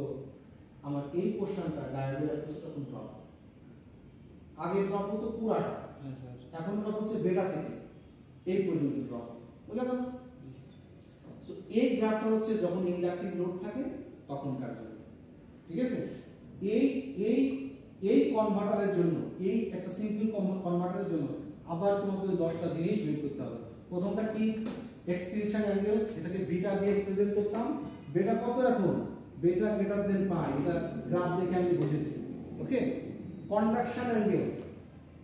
আমার এই পোরশনটা ডায়োডের অ্যাক্রসে তখন ড্রপ হবে। আগে ড্রপ হতো পুরাটা, এখন ড্রপ হচ্ছে বেটা থেকে এই পর্যন্ত ড্রপ হবে। বুঝা গেল? সো এই গ্রাফটা হচ্ছে যখন ইন্ডাকটিভ লোড থাকে তখনকার জন্য। ঠিক আছে, এই এই এই কনভার্টারের জন্য, এই একটা সিম্পল কনভার্টারের জন্য আবার তোমাকে 10টা জিনিস বের করতে হবে। প্রথমটা কি? এক্সটেনশন অ্যাঙ্গেল, এটাকে বিটা দিয়ে রিপ্রেজেন্ট করতাম। বেটা কত এখন? বেটা গ্রেটার দেন পাই, এটা গ্রাফ দেখে আমি বুঝেছি। ওকে, কন্ডাকশন অ্যাঙ্গেল,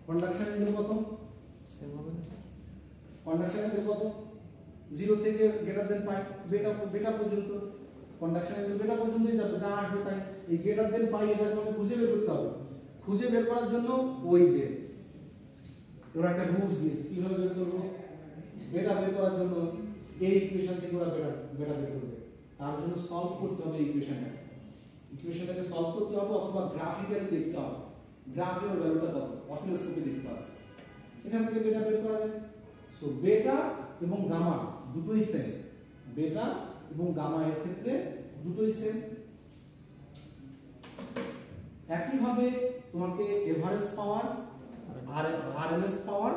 কন্ডাকশন অ্যাঙ্গেল কত? সেম হবে না? কন্ডাকশন অ্যাঙ্গেল কত? 0 থেকে গ্রেটার দেন পাই, বেটা বেটা পর্যন্ত কন্ডাকশন অ্যাঙ্গেল বেটা পর্যন্তই যাবে, যা আসবে তাই। এই গ্রেটার দেন পাই এটা তোমাকে খুঁজে বের করতে হবে। খুঁজে বের করার জন্য ওই যে ওরা একটা রুলস দিয়েছে, কিভাবে বের করবো? বেটা বের করার জন্য এই ইকুয়েশন থেকে ওরা বেটা বের করবে। তার জন্য সলভ করতে হবে ইকুয়েশনটাকে সলভ করতে হবে, অথবা গ্রাফিক্যালি দেখতে হবে, গ্রাফের ভ্যালুটা কত, অসিলোস্কোপে দেখতে হবে। এখান থেকে বেটা বের করা যায়। সো বেটা এবং গামা দুটোই সেম, বেটা এবং গামা এর ক্ষেত্রে দুটোই সেম। একইভাবে তোমাকে এভারেজ পাওয়ার আর আরএমএস পাওয়ার,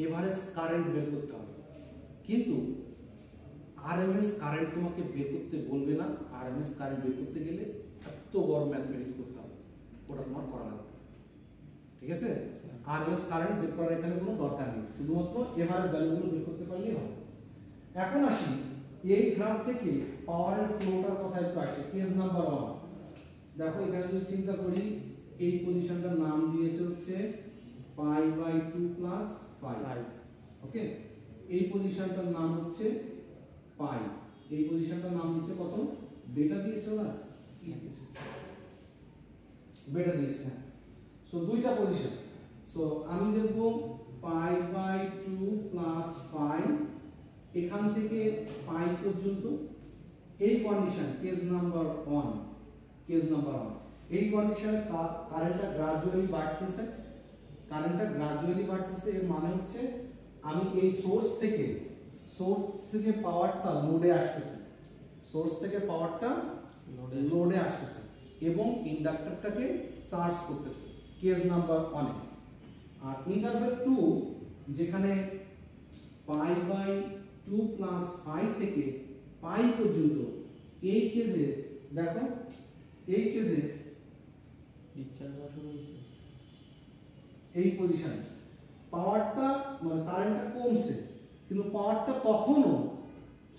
এভারেজ কারেন্ট বের করতে হবে। কিন্তু আরএমএস কারেন্ট তোমাকে বের করতে বলবে না। আরএমএস কারেন্ট বের করতে গেলে এত বড় ম্যাথমেটিক্স করতে হবে, ওটা তোমার করা লাগবে। ঠিক আছে, আরএমএস কারেন্ট বের করার এখানে কোনো দরকার নেই, শুধুমাত্র এভারেজ ভ্যালুগুলো বের করতে পারলেই হবে। এখন আসি এই গ্রাফ থেকে পাওয়ারের ফ্লোটার কথা একটু আসে। কেস নাম্বার 1 দেখো, এখানে যদি চিন্তা করি এই পজিশনটার নাম দিয়েছে হচ্ছে π/2 + 5। ওকে, এই পজিশনটার নাম হচ্ছে পাই, এই পজিশনটার নাম দিয়েছে কত? বেটা দিয়েছে না, বেটা দিয়েছে। হ্যাঁ, সো দুইটা পজিশন। সো আমি দেখব π/2 + 5, এখান থেকে পাই পর্যন্ত এই condition, case number 1, case number 1, এই কন্ডিশনে কারেন্টটা গ্রাজুয়ালি বাড়তেছে, কারেন্টটা গ্রাজুয়ালি বাড়তেছে। এর মানে হচ্ছে আমি এই সোর্স থেকে পাওয়ারটা লোডে আসতেছে, সোর্স থেকে পাওয়ারটা লোডে আসতেছে এবং ইন্ডাক্টরটাকে চার্জ করতেছে, কেস নাম্বার 1। আর ইন্টারভেল 2 যেখানে π/2 + 5 থেকে পাই পর্যন্ত, এই কেসে দেখো, এই কেসে ডিসচার্জ হওয়া শুরু হয়েছে। এই পজিশনে পাওয়ারটা মানে কারেন্টটা কমছে, কিন্তু পাওয়ারটা তখনও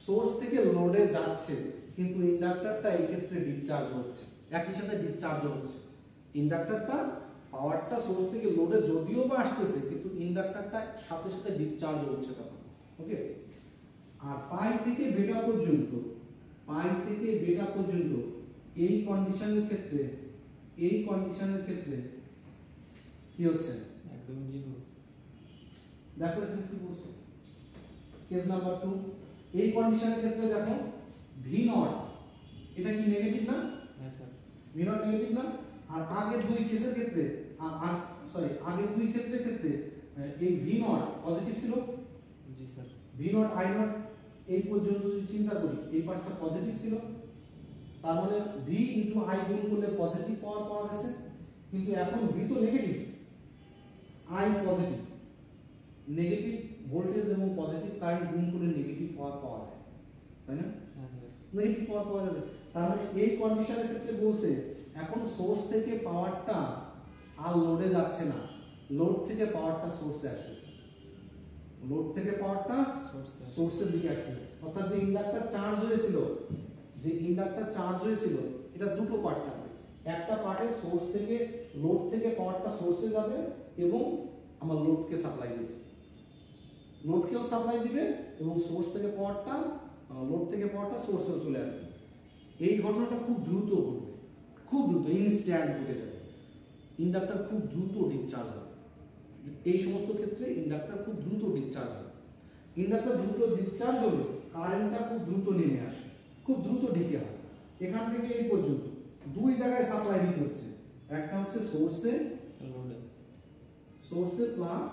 সোর্স থেকে লোডে যাচ্ছে, কিন্তু ইন্ডাক্টরটা এই ক্ষেত্রে ডিসচার্জ হচ্ছে, একই সাথে ডিসচার্জ হচ্ছে। ইন্ডাক্টরটা পাওয়ারটা সোর্স থেকে লোডে যদিও বা আসতেছে, কিন্তু ইন্ডাক্টরটা সাথে সাথে ডিসচার্জ হচ্ছে তখন। ওকে, আর পাই থেকে বেটা পর্যন্ত, পাই থেকে বেটা পর্যন্ত এই কন্ডিশনের ক্ষেত্রে, এই কন্ডিশনের ক্ষেত্রে কি হচ্ছে? একদম জিরো। দেখো এখানে কি বলছে, কেস নাম্বার 2 এই কন্ডিশনের ক্ষেত্রে দেখো v0 এটা কি নেগেটিভ না? হ্যাঁ স্যার, v0 নেগেটিভ না। আর আগের দুই কেসের ক্ষেত্রে আগের দুই ক্ষেত্রে এই ভি নট পজিটিভ ছিল, জি sir. V naught I naught এই পর্যন্ত যদি চিন্তা করি এই পাশটা পজিটিভ ছিল, তার মানে ভি ইন্টু আই গুণ করলে পজিটিভ পাওয়ার পাওয়া গেছে। কিন্তু এখন ভি তো negative, I positive, negative voltage এবং পজিটিভ কারেন্ট গুণ করলে নেগেটিভ পাওয়ার পাওয়া যায়, তাই না? নেগেটিভ পাওয়ার পাওয়া যাবে। তার মানে এই কন্ডিশনের ক্ষেত্রে বলছে এখন সোর্স থেকে পাওয়ারটা আর লোডে যাচ্ছে না, লোড থেকে পাওয়ারটা সোর্সে আসতেছে, লোড থেকে পাওয়ারটা সোর্সের দিকে আসছে। অর্থাৎ যে ইন্ডাক্টর চার্জ হয়েছিল, যে ইন্ডাক্টর চার্জ হয়েছিল এটা দুটো পার্ট থাকবে। একটা পার্টে সোর্স থেকে লোড থেকে পাওয়ারটা সোর্সে যাবে এবং আমার লোডকে সাপ্লাই দিবে, লোডকেও সাপ্লাই দিবে এবং সোর্স থেকে পাওয়ারটা লোড থেকে পাওয়ারটা সোর্সেও চলে আসবে। এই ঘটনাটা খুব দ্রুত ঘটবে, খুব দ্রুত, ইনস্ট্যান্ট ঘটে যাবে। ইন্ডাক্টর খুব দ্রুত ডিসচার্জ হবে, এই সমস্ত ক্ষেত্রে ইন্ডাক্টর খুব দ্রুত ডিসচার্জ হবে। ইন্ডাক্টর দ্রুত ডিসচার্জ হলে কারেন্টটা খুব দ্রুত নেমে আসে, খুব দ্রুত ঢিকে হয়। এখান থেকে এই পর্যন্ত দুই জায়গায় সাপ্লাই দিতে হচ্ছে, একটা হচ্ছে সোর্সে, সোর্সে প্লাস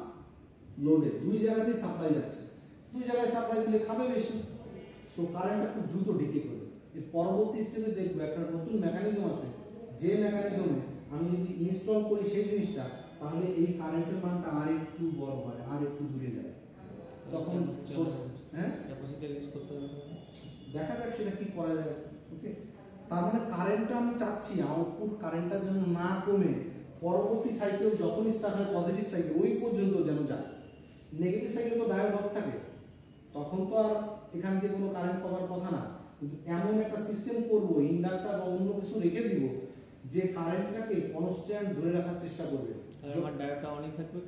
লোডে, দুই জায়গাতেই সাপ্লাই যাচ্ছে। দুই জায়গায় সাপ্লাই দিলে খাবে বেশি, সো কারেন্টটা খুব দ্রুত ঢিকে করবে। এর পরবর্তী স্টেপে দেখবো একটা নতুন মেকানিজম আছে, যে মেকানিজমে আমি যদি ইনস্টল করি সেই জিনিসটা, তাহলে এই কারেন্টের মানটা আর একটু বড় হয়, আর একটু দূরে যায়। তখন সোর্স ক্যাপাসিটর ইউজ করতে হবে, দেখা যাক সেটা কি করা যায়। ওকে, তার মানে কারেন্টটা আমি চাচ্ছি আউটপুট কারেন্টটা যেন না কমে পরবর্তী সাইকেল যখন স্টার্ট হয় পজিটিভ সাইকেল ওই পর্যন্ত যেন যায়। নেগেটিভ সাইকেলে তো ডায়োড অফ থাকে, তখন তো আর এখান থেকে কোনো কারেন্ট পাওয়ার কথা না। কিন্তু এমন একটা সিস্টেম করব, ইন্ডাক্টর বা অন্য কিছু রেখে দিব যে কারেন্টটাকে কনস্ট্যান্ট ধরে রাখার চেষ্টা করবে। আমার ডায়োডটা অনই থাকবে,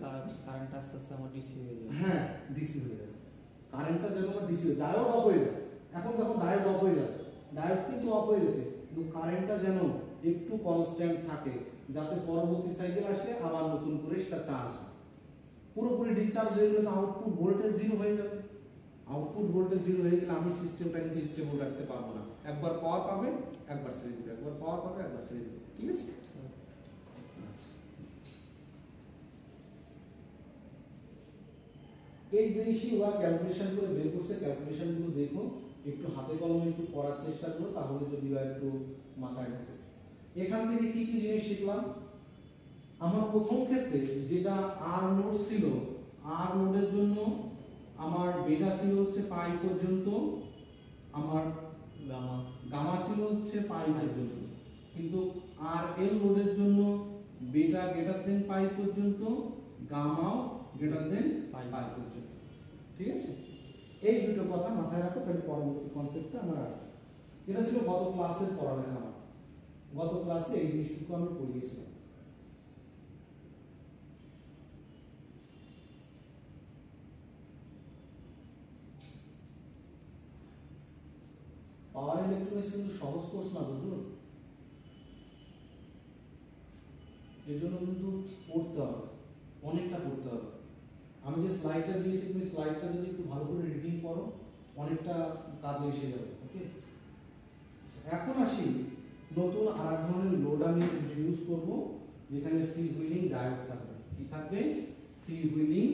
কারেন্ট আস্তে আস্তে আমার ডিসি হয়ে যাবে। হ্যাঁ, ডিসি হয়ে যাবে, কারেন্টটা যেন আমার ডিসি হয়ে, ডায়োড অফ হয়ে যায়। এখন দেখো ডায়োড অফ হয়ে যাবে, ডায়োড কিন্তু অফ হয়ে গেছে, কিন্তু কারেন্টটা যেন একটু কনস্ট্যান্ট থাকে, যাতে পরবর্তী সাইকেল আসলে আবার নতুন করে সেটা চার্জ হয়। পুরোপুরি ডিসচার্জ হয়ে গেলে তো আউটপুট ভোল্টেজ জিরো হয়ে যাবে। আউটপুট ভোল্টেজ জিরো হয়ে গেলে আমি সিস্টেমটা কিন্তু স্টেবল রাখতে পারবো না। একবার পাওয়ার পাবে, একবার ছেড়ে দিবে, একবার পাওয়ার পাবে, একবার ছেড়ে দিবে। ঠিক আছে, এই জিনিসই ওরা ক্যালকুলেশন করে বের করছে। ক্যালকুলেশনগুলো দেখো, একটু হাতে কলমে একটু করার চেষ্টা করো, তাহলে যদি বা একটু মাথায় ঢোকে। এখান থেকে কি কি জিনিস শিখলাম? আমার প্রথম ক্ষেত্রে যেটা আর নোড ছিল, আর নোডের জন্য আমার বেটা ছিল হচ্ছে পাই পর্যন্ত, আমার গামা ছিল হচ্ছে পাই পর্যন্ত। কিন্তু আর এল নোডের জন্য বেটা গ্রেটার দেন পাই পর্যন্ত, গামাও গ্রেটার দেন পাই পর্যন্ত। ঠিক আছে, এই দুটো কথা মাথায় রাখো, তাহলে পরবর্তী কনসেপ্টটা আমরা। এটা ছিল গত ক্লাসের পড়ালেখা আমার। গত ক্লাসে এই জিনিসটুকু আমি পড়িয়েছিলাম। পাওয়ার ইলেকট্রনিক্স কিন্তু সহজ কোর্স না বন্ধু, এর জন্য কিন্তু পড়তে হবে, অনেকটা পড়তে হবে। আমি যে স্লাইডটা দিয়েছি, তুমি স্লাইডটা যদি একটু ভালো করে রিডিং করো, অনেকটা কাজে এসে যাবে। ওকে, এখন আসি নতুন আর এক ধরনের লোড আমি ইন্ট্রোডিউস করব, যেখানে ফ্রি হুইলিং ডায়োড থাকবে। কি থাকবে? Free wheeling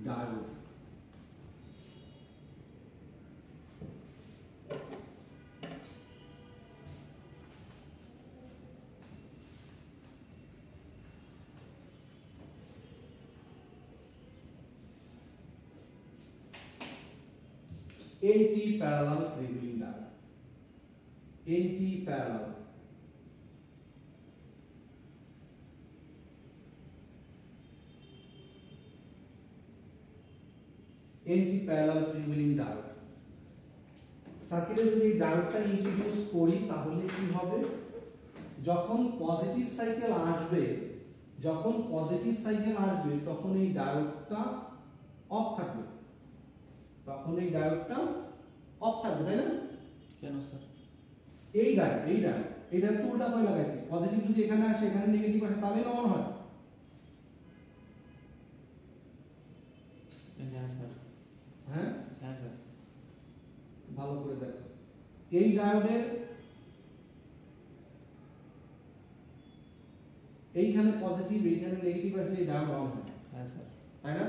diode. NT parallel freewheeling diode, NT parallel, NT parallel freewheeling diode। সার্কিটে যদি এই ডায়োডটা ইন্ট্রোডিউস করি তাহলে কি হবে? যখন পজিটিভ সাইকেল আসবে, যখন পজিটিভ সাইকেল আসবে তখন এই ডায়োডটা অফ থাকবে, তখন এই ডায়োডটা অফ থাকবে, তাই না? কেন স্যার? এই ডায়োড, এই ডায়োড তো উল্টা করে লাগাইছি। পজিটিভ যদি এখানে আসে, এখানে নেগেটিভ আসে, তাহলে অন হয়। হ্যাঁ স্যার, হ্যাঁ হ্যাঁ স্যার, ভালো করে দেখো। এই ডায়োডের এইখানে পজিটিভ, এইখানে নেগেটিভ আসলে এই ডায়োড অন হয়। হ্যাঁ স্যার, তাই না?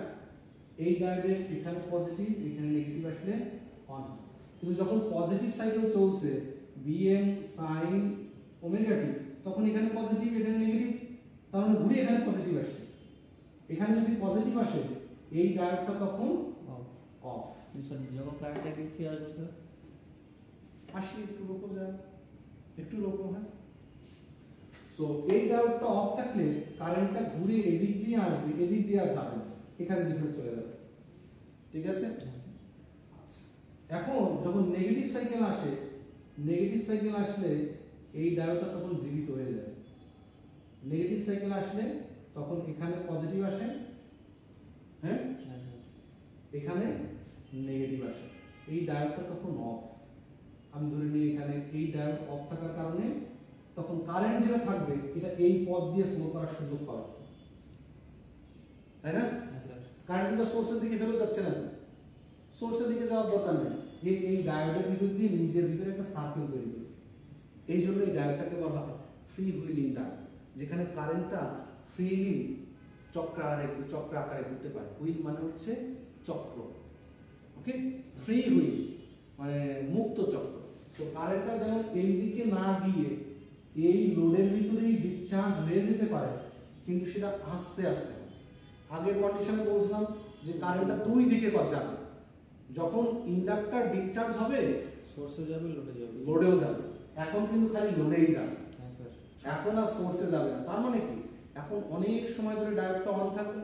এই ডায়োডে এখানে পজিটিভ এখানে নেগেটিভ আসলে অন। কিন্তু যখন পজিটিভ সাইকেল চলছে Vm sin ওমেগা টি, তখন এখানে পজিটিভ এখানে নেগেটিভ, তার মানে ঘুরে এখানে পজিটিভ আসছে। এখানে যদি পজিটিভ আসে এই ডায়োডটা তখন অফ। স্যার যখন কারেন্টটা দিক থেকে আসবে স্যার, আসি একটু রোপো যায়, একটু রোপো, হ্যাঁ। সো এই ডায়োডটা অফ থাকলে কারেন্টটা ঘুরে এদিক দিয়ে আসবে, এদিক দিয়ে আর যাবে না, এখানে দিকে চলে যাবে। ঠিক আছে? এখন যখন নেগেটিভ সাইকেল আসে, নেগেটিভ সাইকেল আসলে এই ডায়োডটা তখন জীবিত হয়ে যাবে। নেগেটিভ সাইকেল আসলে তখন এখানে পজিটিভ আসে, হ্যাঁ, এখানে নেগেটিভ আসে, এই ডায়োডটা তখন অফ। আমি ধরে নিই এখানে এই ডায়োড অফ থাকার কারণে তখন কারেন্ট যেটা থাকবে এটা এই পথ দিয়ে ফ্লো করার সুযোগ পাবে, তাই না? কারেন্ট কিন্তু সোর্সের দিকে ফেরত যাচ্ছে না, সোর্সের দিকে যাওয়ার দরকার নেই, এই ডায়োডের ভিতর দিয়ে নিজের ভিতরে একটা সার্কেল তৈরি করে। এই জন্য এই ডায়োডটাকে বলা হয় ফ্রি হুইলিং ডায়োড, যেখানে কারেন্টটা ফ্রিলি চক্র আকারে ঘুরতে পারে। হুইল মানে হচ্ছে চক্র, ওকে, ফ্রি হুইল মানে মুক্ত চক্র। তো কারেন্টটা যেন এই দিকে না গিয়ে এই লোডের ভিতরেই ডিসচার্জ হয়ে যেতে পারে, কিন্তু সেটা আস্তে আস্তে। আগের কন্ডিশনে বলছিলাম যে কারেন্টটা দুই দিকে যাবে, যখন ইন্ডাক্টর ডিসচার্জ হবে সোর্সে যাবে, লোডে যাবে, লোডেও যাবে। এখন কিন্তু খালি লোডেই যাবে, হ্যাঁ স্যার। এখন আর সোর্সে যাবে না। তার মানে কি, এখন অনেক সময় ধরে ডায়োডটা অন থাকবে,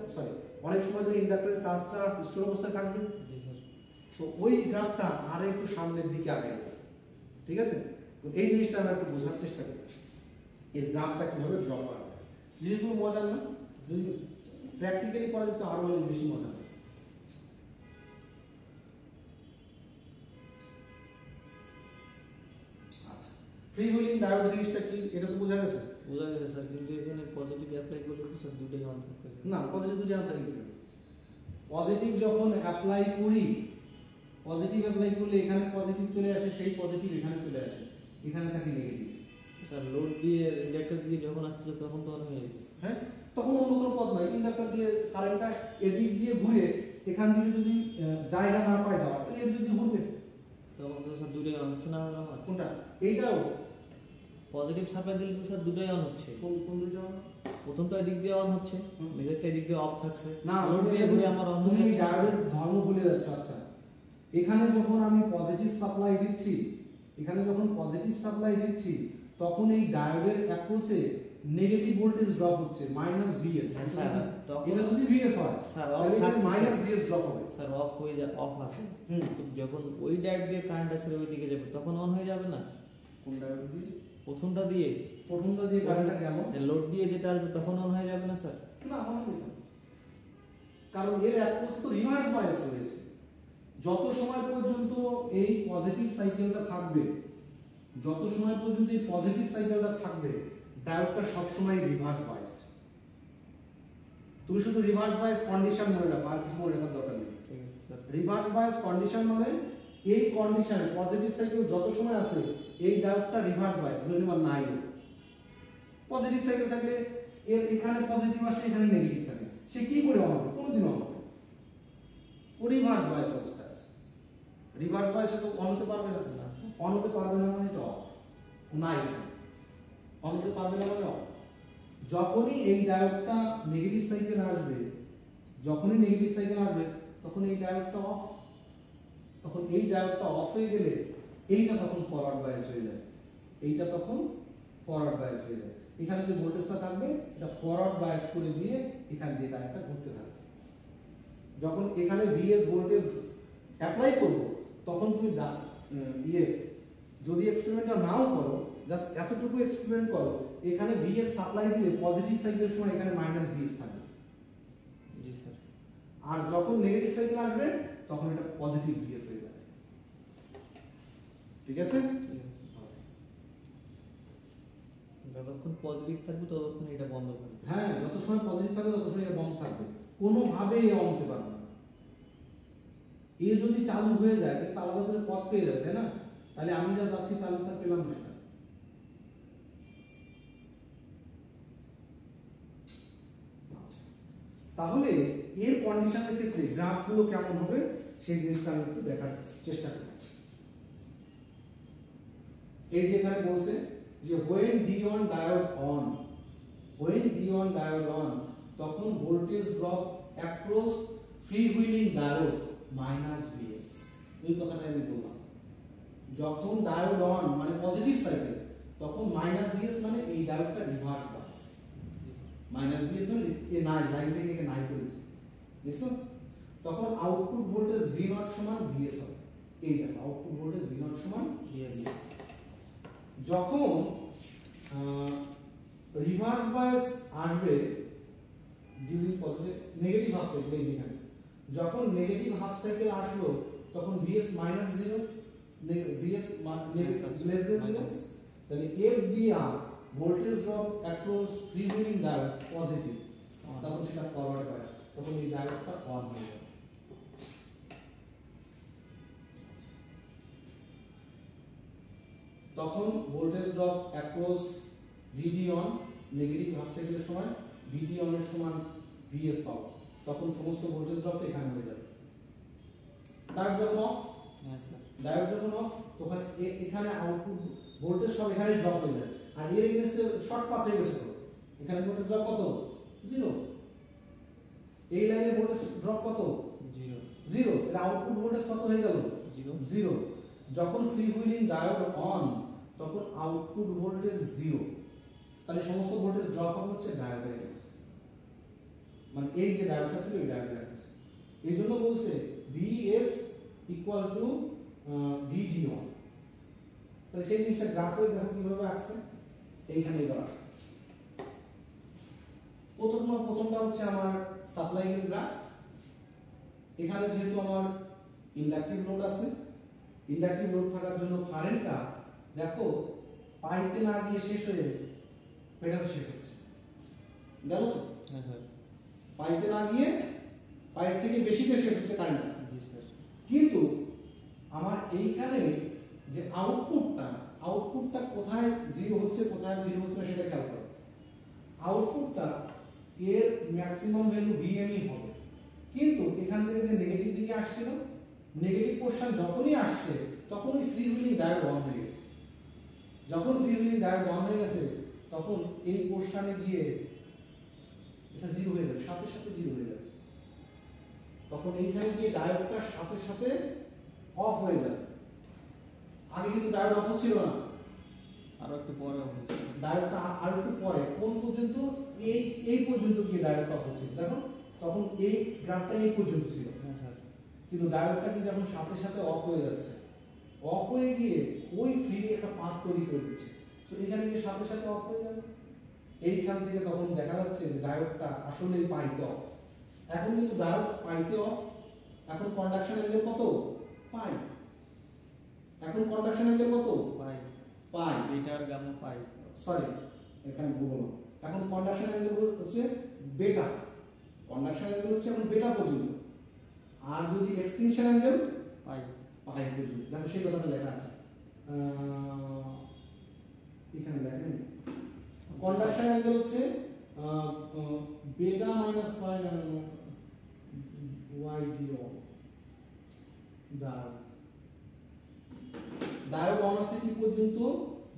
অনেক সময় ধরে ইন্ডাক্টরের চার্জটা স্টোর অবস্থায় থাকবে। জি স্যার। তো ওই গ্রাফটা আর একটু সামনের দিকে আগায় যাবে। ঠিক আছে? তো এই জিনিসটা আমরা একটু বোঝার চেষ্টা করি, এর গ্রাফটা কিভাবে ড্র করা হয়। জিনিসগুলো মজার না, যদি প্র্যাকটিক্যালি করা যেত আরো অনেক বেশি মজা হয়। আচ্ছা, ফ্রি হুইলিং ডায়োড জিনিসটা কি এটা তো বোঝা গেছে? বোঝা গেছে স্যার, কিন্তু এখানে পজিটিভ অ্যাপ্লাই করলে তো স্যার দুটোই অন থাকতেছে। না, পজিটিভ দুটো অন থাকে। পজিটিভ যখন অ্যাপ্লাই করি, পজিটিভ অ্যাপ্লাই করলে এখানে পজিটিভ চলে আসে, সেই পজিটিভ এখানে চলে আসে, এখানে থাকে নেগেটিভ। স্যার লোড দিয়ে ইন্ডাক্টর দিয়ে যখন আসছে তখন তো অন হয়ে যাচ্ছে, হ্যাঁ, তখন অন্য কোনো পথ নাই, ইন্ডাক্টর দিয়ে কারেন্টটা এদিক দিয়ে ঘুরে এখান থেকে যদি জায়গা না পায় যাওয়ার, তাহলে এর দিক দিয়ে ঘুরবে, তখন তো স্যার দুটোই অন হচ্ছে না আমার। কোনটা? এইটাও পজিটিভ সাপ্লাই দিলে তো স্যার দুটোই অন হচ্ছে। কোন দুইটা? প্রথমটা এদিক দিয়ে অন হচ্ছে, নিজেরটা এদিক দিয়ে অফ থাকছে। না, লোড দিয়ে ঘুরে আমার অন তুমি হয়ে যাচ্ছে। ডায়োডের ধর্ম ভুলে যাচ্ছ। আচ্ছা, এখানে যখন আমি পজিটিভ সাপ্লাই দিচ্ছি, এখানে যখন পজিটিভ সাপ্লাই দিচ্ছি, তখন এই ডায়োডের অ্যাক্রসে নেগেটিভ ভোল্টেজ ড্রপ হচ্ছে -Vs। স্যার তখন এটা যদি Vs হয় স্যার তাহলে অফ এটা থাকছে, -Vs ড্রপ হবে। স্যার অফ হয়ে যায়, অফ আছে। হুম, তো যখন ওই ডায়োড দিয়ে কারেন্ট আসলে ওই দিকে যাবে তখন অন হয়ে যাবে না? কোন ডায়োড দিয়ে? প্রথমটা দিয়ে, প্রথমটা দিয়ে কারেন্টটা গেল, লোড দিয়ে যেটা আসবে তখন অন হয়ে যাবে না স্যার? না, হবে না, কারণ এর অ্যাক্রস তো রিভার্স বায়াস রয়েছে। যত সময় পর্যন্ত এই পজিটিভ সাইকেলটা থাকবে, যত সময় পর্যন্ত এই পজিটিভ সাইকেলটা থাকবে, ডায়োডটা সবসময় রিভার্স বায়াসড। তুমি শুধু রিভার্স বায়াস কন্ডিশন মনে রাখো, আর কিছু মনে রাখার দরকার নেই। ঠিক আছে স্যার। রিভার্স বায়াস কন্ডিশন মানে এই কন্ডিশনে পজিটিভ সাইকেল যত সময় আছে এই ডায়োডটা রিভার্স বায়াস, ধরে নেওয়া নাই। পজিটিভ সাইকেল থাকলে এর এখানে পজিটিভ আসে, এখানে নেগেটিভ থাকে, সে কি করে অন হবে? কোনোদিন অন হবে, ও রিভার্স বায়াস অবস্থায় আছে। রিভার্স বায়াসে তো অন হতে পারবে না, অন হতে পারবে না মানে এটা অফ, নাই, অন হতে পারবে না মানে অফ। যখনই এই ডায়োডটা নেগেটিভ সাইকেল আসবে, যখনই নেগেটিভ সাইকেল আসবে তখন এই ডায়োডটা অফ। তখন এই ডায়োডটা অফ হয়ে গেলে এইটা তখন ফরওয়ার্ড বায়াস হয়ে যায়, এইটা তখন ফরওয়ার্ড বায়াস হয়ে যায়। এখানে যে ভোল্টেজটা থাকবে এটা ফরওয়ার্ড বায়াস করে দিয়ে এখান দিয়ে কারেন্টটা ঘুরতে থাকবে। যখন এখানে Vs ভোল্টেজ অ্যাপ্লাই করব, তখন তুমি যদি এক্সপেরিমেন্টটা নাও করো, জাস্ট এতটুকু এক্সপেরিমেন্ট করো, এখানে Vs সাপ্লাই দিলে পজিটিভ সাইকেলের সময় এখানে -Vs থাকবে। জি স্যার। আর যখন নেগেটিভ সাইকেল আসবে তখন এটা পজিটিভ Vs হয়ে যাবে। ঠিক আছে? যতক্ষণ পজিটিভ থাকবে ততক্ষণ এটা বন্ধ থাকবে। হ্যাঁ, যত সময় পজিটিভ থাকবে তত সময় এটা বন্ধ থাকবে, কোনোভাবেই অন হতে পারবে না। এ যদি চালু হয়ে যায় তাহলে আলাদা করে পথ পেয়ে যাবে, তাই না? তাহলে আমি যা যাচ্ছি তাহলে তার পেলাম না সেটা। তাহলে এর কন্ডিশনের ক্ষেত্রে গ্রাফগুলো কেমন হবে সেই জিনিসটা আমি একটু দেখার চেষ্টা করি। এই যে এখানে বলছে যে when D1 diode on তখন voltage drop across free wheeling diode -Vs। এই কথাটা আমি বললাম, যখন ডায়োড অন মানে পজিটিভ সাইকেল তখন -Vs মানে এই ডায়োডটা রিভার্স বায়াস। -Vs মানে এ নাই, লাইন থেকে একে নাই করেছে, দেখছো? তখন আউটপুট ভোল্টেজ V0 সমান Vs হবে। এই দেখো আউটপুট ভোল্টেজ V0 সমান Vs। যখন রিভার্স বায়াস আসবে during positive negative half cycle, এই যেখানে যখন নেগেটিভ হাফ সাইকেল আসলো তখন Vs -0, Vs less than 0, তাহলে FDR voltage drop across free wheeling diode positive, তখন সেটা ফরওয়ার্ড বায়াস, তখন এই ডায়োডটা অন হয়ে যাবে। তখন voltage drop across VD on negative half সাইকেলের সময় VD অন এর সমান Vs পাবো, তখন সমস্ত ভোল্টেজ ড্রপ এখানে হয়ে যাবে। ডায়োড যখন অফ, ডায়োড যখন অফ তখন এখানে আউটপুট ভোল্টেজ সব এখানে ড্রপ হয়ে যায়, আর এর এগেইনস্টে শর্ট পাথ হয়ে গেছে, তো এখানে ভোল্টেজ ড্রপ কত? 0। এই লাইনে ভোল্টেজ ড্রপ কত? 0। তাহলে আউটপুট ভোল্টেজ কত হয়ে গেল? 0। যখন ফ্রি হুইলিং ডায়োড অন তখন আউটপুট ভোল্টেজ 0, তাহলে সমস্ত ভোল্টেজ ড্রপ হবে হচ্ছে ডায়োডের এগেইনস্টে, মানে এই যে ডায়োডটা ছিল এই ডায়োডের এগেইনস্টে। এই জন্য বলছে Vs equal to VD on. তাহলে সেই জিনিসটা গ্রাফ করে দেখো কিভাবে আসছে, এইখানে এবার আসছে। প্রথমটা হচ্ছে আমার সাপ্লাই এর গ্রাফ। এখানে যেহেতু আমার ইন্ডাকটিভ লোড আছে, ইন্ডাকটিভ লোড থাকার জন্য কারেন্টটা দেখো পাইতে না গিয়ে শেষ হয়ে পেটাতে শেষ হচ্ছে, গেল তো? হ্যাঁ স্যার। পাইতে না গিয়ে পাইপ থেকে বেশিতে শেষ হচ্ছে কারেন্টটা। কিন্তু আমার এইখানে যে আউটপুটটা কোথায় 0 হচ্ছে কোথায় 0 হচ্ছে না সেটা খেয়াল করো। আউটপুটটা এর ম্যাক্সিমাম ভ্যালু Vm হবে, কিন্তু এখান থেকে যে নেগেটিভ দিকে আসছিল, নেগেটিভ পোরশন যখনই আসছে তখনই ফ্রি হুইলিং ডায়োড অন হয়ে গেছে। যখন ফ্রি হুইলিং ডায়োড অন হয়ে গেছে তখন এই পোরশনে গিয়ে এটা 0 হয়ে যাবে, সাথে সাথে 0 হয়ে যাবে। তখন এইখানে গিয়ে ডায়োডটার সাথে সাথে অফ হয়ে যাবে। আগে কিন্তু ডায়োড অফ হচ্ছিল না, আরো একটু পরে অফ হচ্ছে। ডায়োডটা আর একটু পরে কোন পর্যন্ত? এই পর্যন্ত গিয়ে ডায়োডটা অফ হচ্ছিল, দেখো তখন এই গ্রাফটা এই পর্যন্ত ছিল। হ্যাঁ স্যার। কিন্তু ডায়োডটা কিন্তু এখন সাথে সাথে অফ হয়ে যাচ্ছে, অফ হয়ে গিয়ে ওই ফ্রি একটা পাথ তৈরি করে দিচ্ছে। তো এখানে গিয়ে সাথে সাথে অফ হয়ে যাবে। এইখান থেকে তখন দেখা যাচ্ছে যে ডায়োডটা আসলে পাইতে অফ। এখন কিন্তু ডায়োড পাইতে অফ, এখন কন্ডাকশন অ্যাঙ্গেল কত? পাই। এখন কন্ডাকশন অ্যাঙ্গেল কত? পাই। এটার গামা পাই। সরি, এখানে বলবো না। এখন কন্ডাকশন অ্যাঙ্গেল হচ্ছে বেটা, কন্ডাকশন অ্যাঙ্গেল হচ্ছে এখন বেটা পর্যন্ত, আর যদি এক্সটেনশন অ্যাঙ্গেল পাই পর্যন্ত। দেখো সেই কথাটা লেখা আছে এখানে, দেখেন কন্ডাকশন অ্যাঙ্গেল হচ্ছে বেটা minus pi YD on. Diode on আছে কি পর্যন্ত?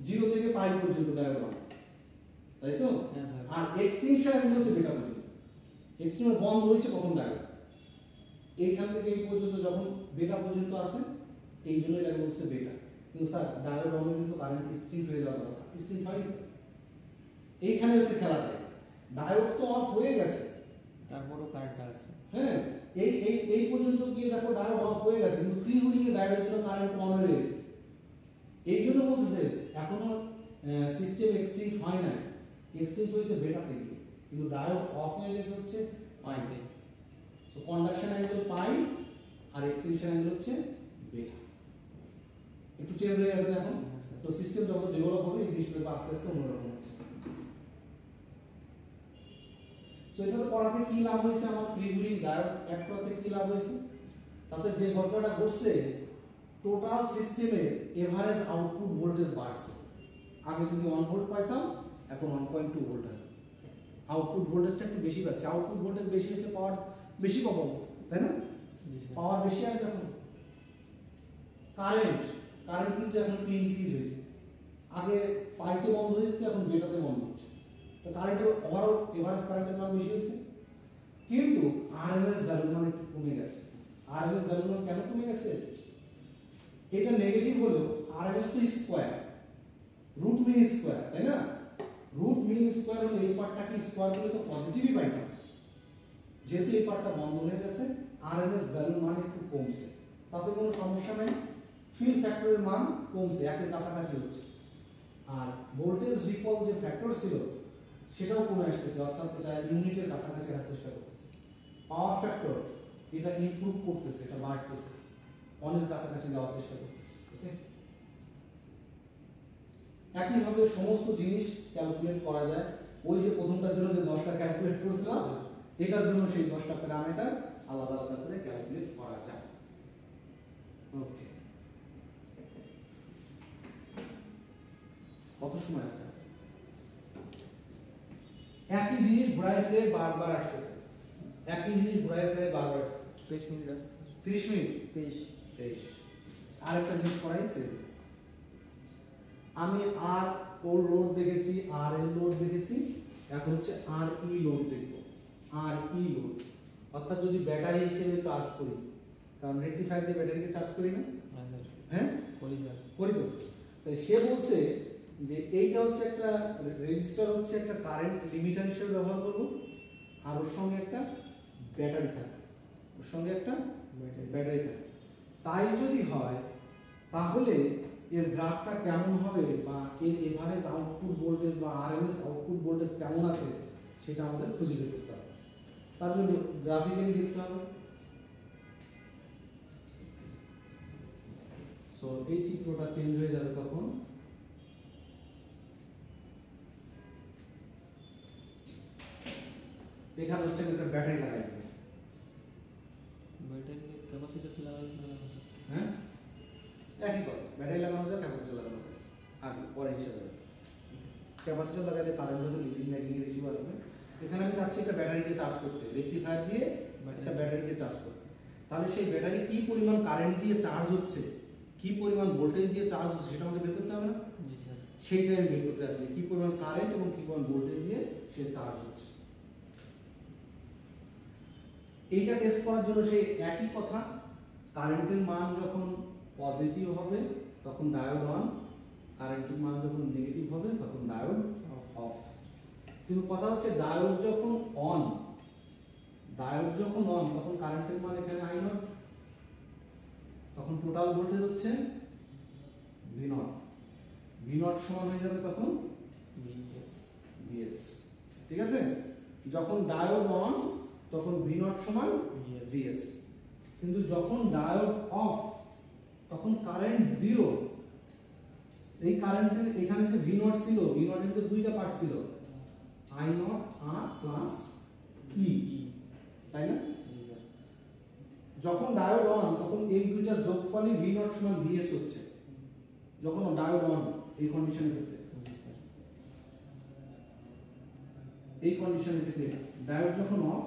0 থেকে পাই পর্যন্ত ডায়োড অন, তাই তো? আর এক্সটেনশন অ্যাঙ্গেল হচ্ছে বেটা পর্যন্ত। এক্সটেনশন বন্ধ হয়েছে কখন? ডায়োড এইখান থেকে এই পর্যন্ত যখন বেটা পর্যন্ত আসে, এই জন্য এটা বলছে বেটা। কিন্তু স্যার ডায়োড অন কিন্তু কারেন্ট এক্সটেন্ড হয়ে যাওয়ার কথা, এক্সটেন্ড হয়নি। এইখানে হচ্ছে খেলাটা, ডায়োড তো অফ হয়ে গেছে, তারপরও কারেন্ট আসছে। হ্যাঁ, এই পর্যন্ত গিয়ে দেখো ডায়োড অফ হয়ে গেছে, কিন্তু ফ্রি হুইলিং এর ডায়োডের জন্য কারেন্ট অন হয়ে গেছে। এই জন্য বলতেছে এখনো সিস্টেম এক্সটেন্ড হয় না, এক্সটেন্ড হয়েছে বেটাতে গিয়ে, কিন্তু ডায়োড অফ হয়ে গেছে হচ্ছে পাইতে। সো কন্ডাকশন অ্যাঙ্গেল পাই আর এক্সটেনশন অ্যাঙ্গেল হচ্ছে বেটা। একটু চেঞ্জ হয়ে গেছে এখন। তো সিস্টেম যত ডেভেলপ হবে এই জিনিসটা আস্তে আস্তে অন্যরকম হচ্ছে। সো এটা তো পড়াতে কি লাভ হয়েছে আমার? ফ্রি হুইলিং ডায়োড অ্যাড করাতে কি লাভ হয়েছে? তাতে যে ঘটনাটা ঘটছে, টোটাল সিস্টেমের এভারেজ আউটপুট ভোল্টেজ বাড়ছে। আগে যদি 1 ভোল্ট পাইতাম, এখন 1.2 ভোল্ট হয়। আউটপুট ভোল্টেজটা একটু বেশি পাচ্ছে, আউটপুট ভোল্টেজ বেশি হলে পাওয়ার বেশি পাবো, তাই না? পাওয়ার বেশি আসবে। এখন কারেন্ট কারেন্ট কিন্তু এখন একটু ইনক্রিজ হয়েছে, আগে পাইতে বন্ধ হয়ে যেত, এখন বেটাতে বন্ধ হচ্ছে, তো কারেন্টের ওভারঅল এভারেজ কারেন্টের মান বেশি হয়েছে, কিন্তু আরএমএস ভ্যালুর মান একটু কমে গেছে। আরএমএস ভ্যালুর মান কেন কমে গেছে? এটা নেগেটিভ হলেও আরএমএস তো স্কয়ার, রুট মিন স্কয়ার, তাই না? রুট মিন স্কয়ার হলে এই পার্টটাকে স্কয়ার করলে তো পজিটিভই পাইতাম, যেহেতু এই পার্টটা বন্ধ হয়ে গেছে আরএমএস ভ্যালুর মান একটু কমছে, তাতে কোনো সমস্যা নেই, ফিল ফ্যাক্টরের মান কমছে, একের কাছাকাছি হচ্ছে, আর ভোল্টেজ রিপল যে ফ্যাক্টর ছিল সেটাও কমে আসতেছে, অর্থাৎ এটা ইউনিটের কাছাকাছি আসার চেষ্টা করতেছে। পাওয়ার ফ্যাক্টর এটা ইমপ্রুভ করতেছে, এটা বাড়তেছে, অনেক কাছাকাছি যাওয়ার চেষ্টা করতেছে। ওকে, একইভাবে সমস্ত জিনিস ক্যালকুলেট করা যায়। ওই যে প্রথমটার জন্য যে 10টা ক্যালকুলেট করেছিলাম, এটার জন্য সেই 10টা প্যারামিটার আলাদা আলাদা করে ক্যালকুলেট করা যায়। ওকে, কত সময় আছে? একই জিনিস ঘোরায় ফিরে বারবার আসতেছে, একই জিনিস ঘোরায় ফিরে বারবার আসতেছে। 30 মিনিট আসছে। 30 মিনিট 23। আরেকটা জিনিস করাইছে, আমি আর ওর লোড দেখেছি, আর এর লোড দেখেছি, এখন হচ্ছে আর ই লোড দেখব। আর ই লোড অর্থাৎ যদি ব্যাটারি হিসেবে চার্জ করি, কারণ রেকটিফায়ার দিয়ে ব্যাটারিকে চার্জ করি না, হ্যাঁ করি তো। তাই সে বলছে যে এইটা হচ্ছে একটা রেজিস্টার, হচ্ছে একটা কারেন্ট লিমিটার হিসেবে ব্যবহার করব, আর ওর সঙ্গে একটা ব্যাটারি থাকবে, ওর সঙ্গে একটা ব্যাটারি থাকবে। তাই যদি হয় তাহলে এর গ্রাফটা কেমন হবে, বা এর এভারেজ আউটপুট ভোল্টেজ বা আরএমএস আউটপুট ভোল্টেজ কেমন আছে সেটা আমাদের খুঁজে বের করতে হবে। তার জন্য গ্রাফিক্যালি দেখতে হবে। সো এই চিত্রটা চেঞ্জ হয়ে যাবে তখন। এখানে হচ্ছে একটা ব্যাটারি লাগাই দেবে, ব্যাটারি ক্যাপাসিটর কি লাগাই না? হ্যাঁ একই কথা, ব্যাটারি লাগানো যায়, ক্যাপাসিটর লাগানো যায়, আগে পরে হিসাবে ক্যাপাসিটর লাগালে কারেন্ট হয়তো লিডিং ল্যাগিং এর ইস্যু আসবে। এখানে আমি চাচ্ছি একটা ব্যাটারিকে চার্জ করতে, রেকটিফায়ার দিয়ে একটা ব্যাটারিকে চার্জ করতে, তাহলে সেই ব্যাটারি কি পরিমাণ কারেন্ট দিয়ে চার্জ হচ্ছে, কি পরিমাণ ভোল্টেজ দিয়ে চার্জ হচ্ছে সেটা আমাকে বের করতে হবে না? জি স্যার। সেইটাই আমি বের করতে আসছি, কি পরিমাণ কারেন্ট এবং কি পরিমাণ ভোল্টেজ দিয়ে সে চার্জ হচ্ছে। এইটা টেস্ট করার জন্য সেই একই কথা, কারেন্টের মান যখন পজিটিভ হবে তখন ডায়োড অন, কারেন্টের মান যখন নেগেটিভ হবে তখন ডায়োড অফ। কিন্তু কথা হচ্ছে ডায়োড যখন অন, তখন কারেন্টের মান এখানে আই নট, তখন টোটাল ভোল্টেজ হচ্ছে ভি নট, ভি নট সমান হয়ে যাবে তখন ভিএস। ঠিক আছে, যখন ডায়োড অন তখন ভি নট সমান ভিএস, কিন্তু যখন ডায়োড অফ তখন কারেন্ট জিরো। এই কারেন্টের এখানে যে ভি নট ছিল, ভি নটের তো দুইটা পার্ট ছিল, I not R plus E, তাই না? যখন ডায়োড অন তখন এই দুইটা যোগফলই ভি নট সমান ভিএস হচ্ছে, যখন ডায়োড অন এই কন্ডিশনের ক্ষেত্রে। এই কন্ডিশনের ক্ষেত্রে ডায়োড যখন অফ,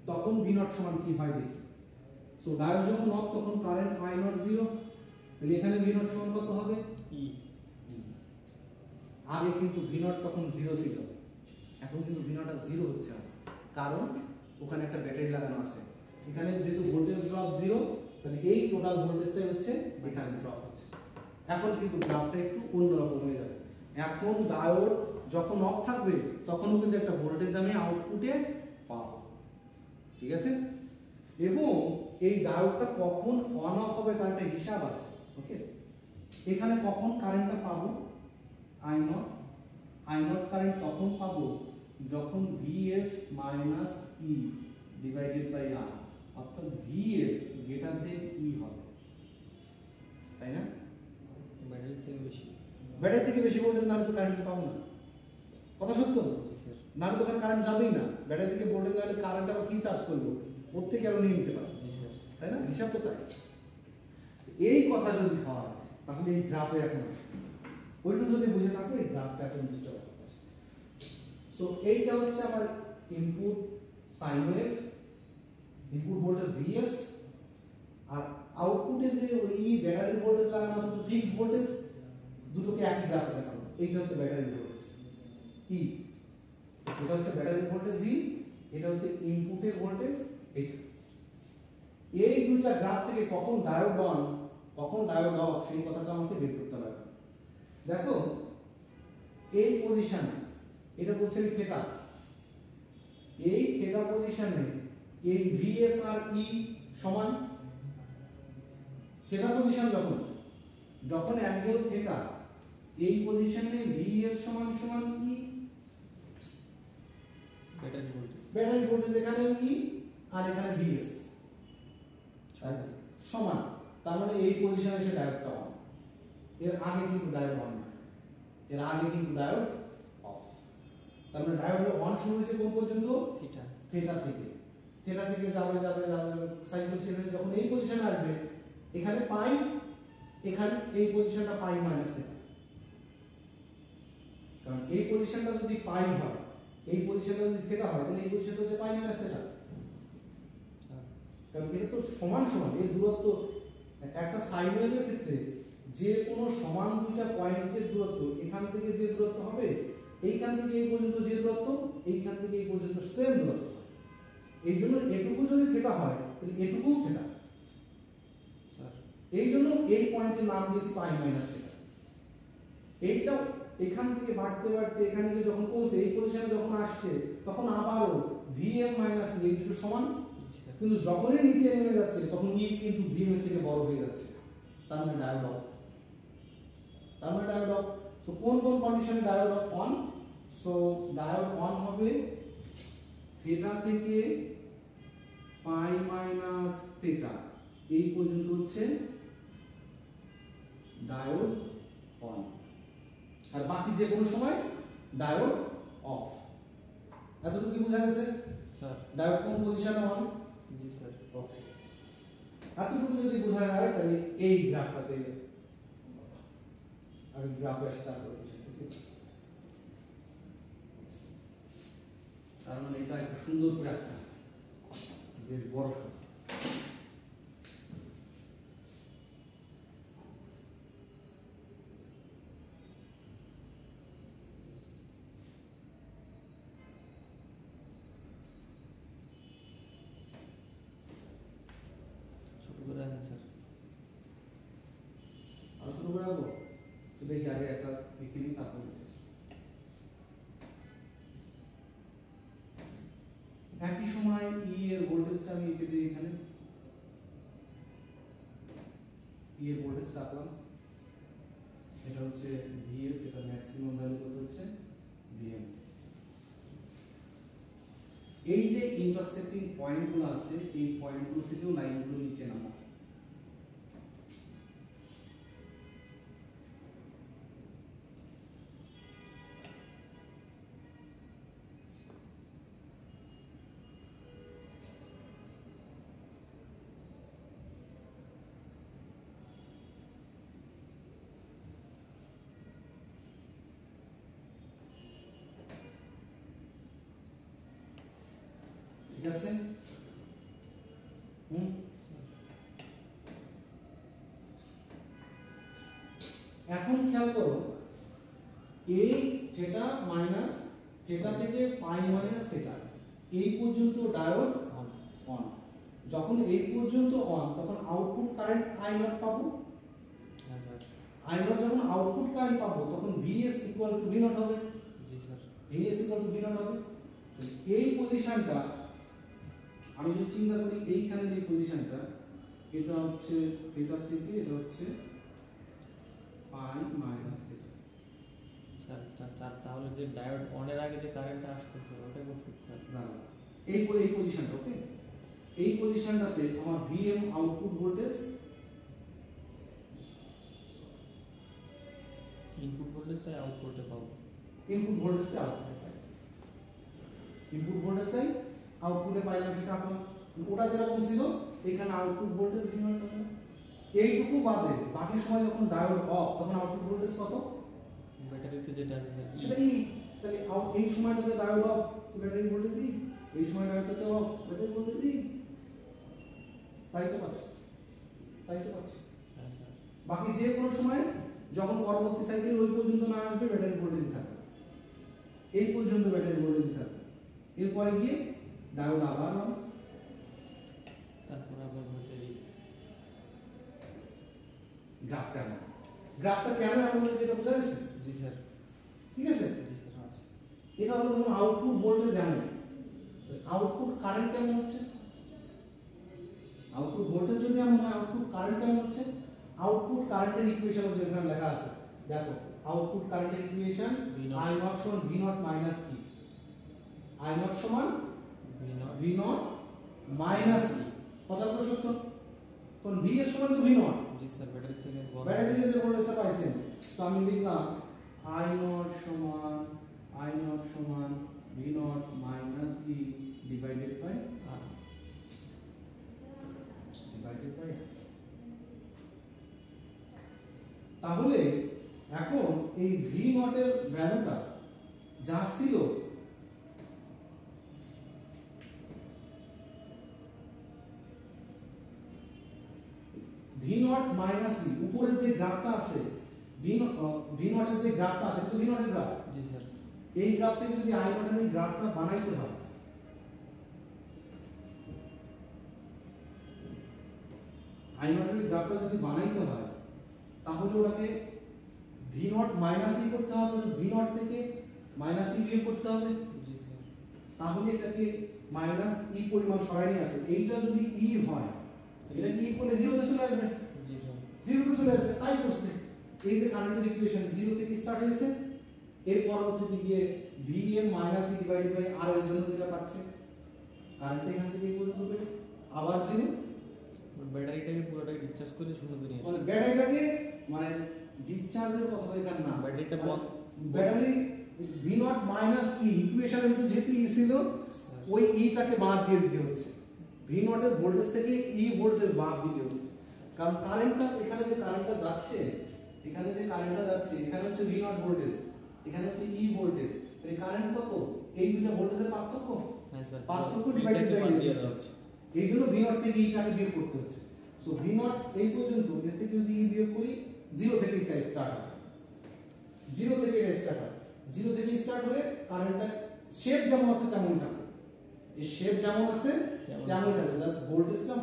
তখন ভি নট সমান কি হয় দেখি। সো ডায়োড যখন অফ তখন কারেন্ট আই নট জিরো, তাহলে এখানে ভি নট সমান কত হবে? ই। আগে কিন্তু ভি নট তখন জিরো ছিল, এখন কিন্তু ভি নট আর জিরো হচ্ছে না, কারণ ওখানে একটা ব্যাটারি লাগানো আছে। এখানে যেহেতু ভোল্টেজ ড্রপ জিরো, তাহলে এই টোটাল ভোল্টেজটাই হচ্ছে এখানে ড্রপ হচ্ছে। এখন কিন্তু গ্রাফটা একটু অন্যরকম হয়ে যাবে। এখন ডায়োড যখন অফ থাকবে তখনও কিন্তু একটা ভোল্টেজ আমি আউটপুটে পাবো, ঠিক আছে? এবং এই ডায়োডটা কখন অন অফ হবে তার একটা হিসাব আছে। ওকে, এখানে কখন কারেন্টটা পাবো? আই নট কারেন্ট তখন পাবো যখন VS minus E divided by R, অর্থাৎ ভিএস গ্রেটার দেন ই হবে, তাই না? ব্যাটারি থেকে বেশি ভোল্টেজ না হলে তো কারেন্ট পাবো না, কথা সত্য না? তো ওখানে কারেন্ট যাবেই না, ব্যাটারি থেকে ভোল্টেজ না হলে কারেন্ট আবার কি চার্জ করবো, প্রত্যেকে আরো নিয়ে নিতে পারবে, তাই না? হিসাব তো তাই। এই কথা যদি হয় তাহলে এই গ্রাফে এখন আসবে ওইটুকু যদি বুঝে থাকো এই গ্রাফটা এখন বুঝতে পারবে সো এইটা হচ্ছে আমার input sine wave input voltage VS আর আউটপুটে যে ওই ব্যাটারি ভোল্টেজ লাগানো আছে ফিক্সড ভোল্টেজ দুটোকে একই গ্রাফে দেখাবো এইটা হচ্ছে ব্যাটারি ভোল্টেজ ই এটা হচ্ছে ব্যাটারি ভোল্টেজ ই এটা হচ্ছে ইনপুটের ভোল্টেজ এইটা এই দুইটা গ্রাফ থেকে কখন ডায়োড অন কখন ডায়োড অফ সেই কথাটা আমাকে বের করতে হবে দেখো এই পজিশনে এটা বলছে থিটা এই থিটা পজিশনে এই ভিএস আর ই সমান থিটা পজিশন যখন অ্যাঙ্গেল থিটা এই পজিশনে ভিএস সমান সমান ই ব্যাটারি ভোল্টেজ এখানে ই আর এখানে ভিএস সমান তার মানে এই পজিশনে এসে ডায়োডটা অন এর আগে কিন্তু ডায়োড অন না এর আগে কিন্তু ডায়োড অফ তার মানে ডায়োড অন শুরু হয়েছে কোন পর্যন্ত থিটা থেকে যাবে সাইকেল ছেড়ে যখন এই পজিশনে আসবে এখানে পাই এখানে এই পজিশনটা পাই মাইনাস থিটা কারণ এই পজিশনটা যদি পাই হয় এই পজিশনটা যদি থিটা হয় তাহলে এই পজিশনটা হচ্ছে পাই মাইনাস থিটা কারণ এটা তো সমান এর দূরত্ব একটা সাইন ওয়েভের ক্ষেত্রে যে কোনো সমান দুইটা পয়েন্টের দূরত্ব এখান থেকে যে দূরত্ব হবে এইখান থেকে এই পর্যন্ত যে দূরত্ব এইখান থেকে এই পর্যন্ত সেম দূরত্ব এই জন্য এটুকু যদি থিটা হয় তাহলে এটুকুও থিটা এই জন্য এই পয়েন্টের নাম দিয়েছি পাই মাইনাস থিটা এইটা এখান থেকে বাড়তে এখানে গিয়ে যখন পৌঁছে এই পজিশনে যখন আসছে তখন আবারও ভিএম মাইনাস এই দুটো সমান কিন্তু যখনই নিচে নেমে যাচ্ছে তখন ই কিন্তু ভিএম এর থেকে বড় হয়ে যাচ্ছে তার মানে ডায়োড অফ সো কোন কন্ডিশনে diode on so diode on হবে থিটা থেকে পাই মাইনাস থিটা এই পর্যন্ত হচ্ছে ডায়োড অন আর বাকি যে কোনো সময় ডায়োড অফ এতটুকু কি বোঝা গেছে স্যার ডায়োড কোন পজিশনে অন জি স্যার ওকে এতটুকু যদি বোঝা যায় তাহলে এই গ্রাফটাতে আমি গ্রাফে আসি তারপরে তার মানে এটা একটা সুন্দর গ্রাফ বেশ বড় সড় ছোট করে আছেন স্যার আর শুরু করে দেবো তো দেখি আগে একটা এখানে তারপর একই সময় ই এর ভোল্টেজটা আমি এঁকে দিই এখানে ই এর ভোল্টেজটা আঁকলাম এটা হচ্ছে ভিএস এটা ম্যাক্সিমাম ভ্যালু কত হচ্ছে ভিএম এই যে ইন্টারসেক্টিং পয়েন্টগুলো আছে এই পয়েন্টগুলো থেকেও লাইনগুলো নিচে নামা ঠিক আছে এখন খেয়াল করো এই থিটা মাইনাস থিটা থেকে পাই মাইনাস থিটা এই পর্যন্ত ডায়োড অন যখন এই পর্যন্ত অন তখন আউটপুট কারেন্ট আই নট পাবো হ্যাঁ স্যার আই নট যখন আউটপুট কারেন্ট পাবো তখন VS equal to V naught হবে জি sir VS equal to V naught হবে এই পজিশনটা আমি যদি চিন্তা করি এইখানে যে পজিশনটা এটা হচ্ছে থিটা থেকে এটা হচ্ছে পাই মাইনাস থিটা স্যার তাহলে যে ডায়োড অনের আগে যে কারেন্টটা আসতেছে ওটা করতে দাঁড়াও এই পজিশনটা ওকে এই পজিশনটাতে আমার ভিএম আউটপুট ভোল্টেজ ইনপুট ভোল্টেজটা আউটপুটে পাবো ইনপুট ভোল্টেজটা আউটপুটে পাই ইনপুট ভোল্টেজটাই আউটপুটে পাইলাম সেটা আপনার ওটা যেরকম ছিল এখানে আউটপুট ভোল্টেজ V0 পাবো এইটুকু বাদে বাকি সময় যখন ডায়োড অফ তখন আউটপুট ভোল্টেজ কত? ব্যাটারিতে যেটা আছে স্যার সেটা ই। তাহলে এই সময়টাতে ডায়োড অফ, ব্যাটারি ভোল্টেজ ই। এই সময় ডায়োডটাতে অফ, ব্যাটারি ভোল্টেজ ই। তাই তো পাচ্ছি। হ্যাঁ স্যার। বাকি যে কোনো সময় যখন পরবর্তী সাইকেল ওই পর্যন্ত না আসবে ব্যাটারি ভোল্টেজ থাকবে, এই পর্যন্ত ব্যাটারি ভোল্টেজ থাকবে। এরপরে গিয়ে ডায়োড আবার অন, তারপর আবার ব্যাটারি। গ্রাফটা এমন। গ্রাফটা কেন এমন হয়েছে এটা বোঝা গেছে? জি স্যার। ঠিক আছে? জি স্যার। আচ্ছা, এটা হলো ধরুন আউটপুট ভোল্টেজ এমন, আউটপুট কারেন্ট কেমন হচ্ছে? আউটপুট ভোল্টেজ যদি এমন হয়, আউটপুট কারেন্ট কেমন হচ্ছে? আউটপুট কারেন্টের ইকুয়েশন হচ্ছে এখানে লেখা আছে, দেখো আউটপুট কারেন্টের ইকুয়েশন I নট সমান V not minus E। I not সমান V নট মাইনাস E। কথাটা সত্য। কোন V এর সমান তো V নট। জি স্যার। ব্যাটারি থেকে ব্যাটারি থেকে যে ভোল্টেজটা পাইছেন, সো আমি লিখলাম I নট সমান V not minus E divided by R। তাহলে এখন এই V নটের ভ্যালুটা যা ছিল V নট মাইনাস E, উপরের যে গ্রাফটা আছে V নটের যে গ্রাফটা আছে এটা তো V নটের গ্রাফ। জি স্যার। এই গ্রাফ থেকে যদি I নটের এই গ্রাফটা বানাইতে হয়, I নটের গ্রাফটা যদি বানাইতে হয় তাহলে ওটাকে V নট মাইনাস E করতে হবে, V নট থেকে মাইনাস E বিয়োগ করতে হবে। জি স্যার। তাহলে এটাকে মাইনাস E পরিমাণ সরাই নিয়ে আসবে। এইটা যদি E হয়, এটা কি করলে 0 তে চলে আসবে? জি স্যার। 0 তে চলে আসবে। তাই করছে। এই যে কারেন্টের ইকুয়েশন 0 থেকে স্টার্ট হয়েছে, এর পরবর্তীতে গিয়ে Vm minus E divided by R এর জন্য যেটা পাচ্ছে, কারেন্ট এখান থেকে এই পর্যন্ত বের আবার 0। ব্যাটারিটাকে পুরোটাই ডিসচার্জ করে শূন্য করে নিয়ে মানে ব্যাটারিটাকে মানে ডিসচার্জের কথা এখানে না, ব্যাটারিটা battery V not minus E ইকুয়েশনের ভিতর যেহেতু E ছিল ওই Eটাকে বাদ দিয়ে দিতে হচ্ছে। V নটের ভোল্টেজ থেকে E ভোল্টেজ বাদ দিতে হচ্ছে, কারণ কারেন্টটা এখানে যে কারেন্টটা যাচ্ছে, এখানে হচ্ছে V নট ভোল্টেজ, এখানে হচ্ছে E ভোল্টেজ। এই কারেন্ট কত? এই দুটো ভোল্টেজের পার্থক্য। হ্যাঁ স্যার। পার্থক্য ডিভাইডেড বাই এই জন্য V নট থেকে Eটাকে বিয়োগ করতে হচ্ছে। সো V নট এই পর্যন্ত, এর থেকে যদি E বিয়োগ করি 0 থেকে স্টার্ট হয়, 0 থেকে স্টার্ট হয়। 0 থেকে স্টার্ট হলে কারেন্টটা শেপ যেমন আছে তেমন থাকবে, এই শেপ যেমন আছে তেমনই থাকবে, জাস্ট ভোল্টেজটা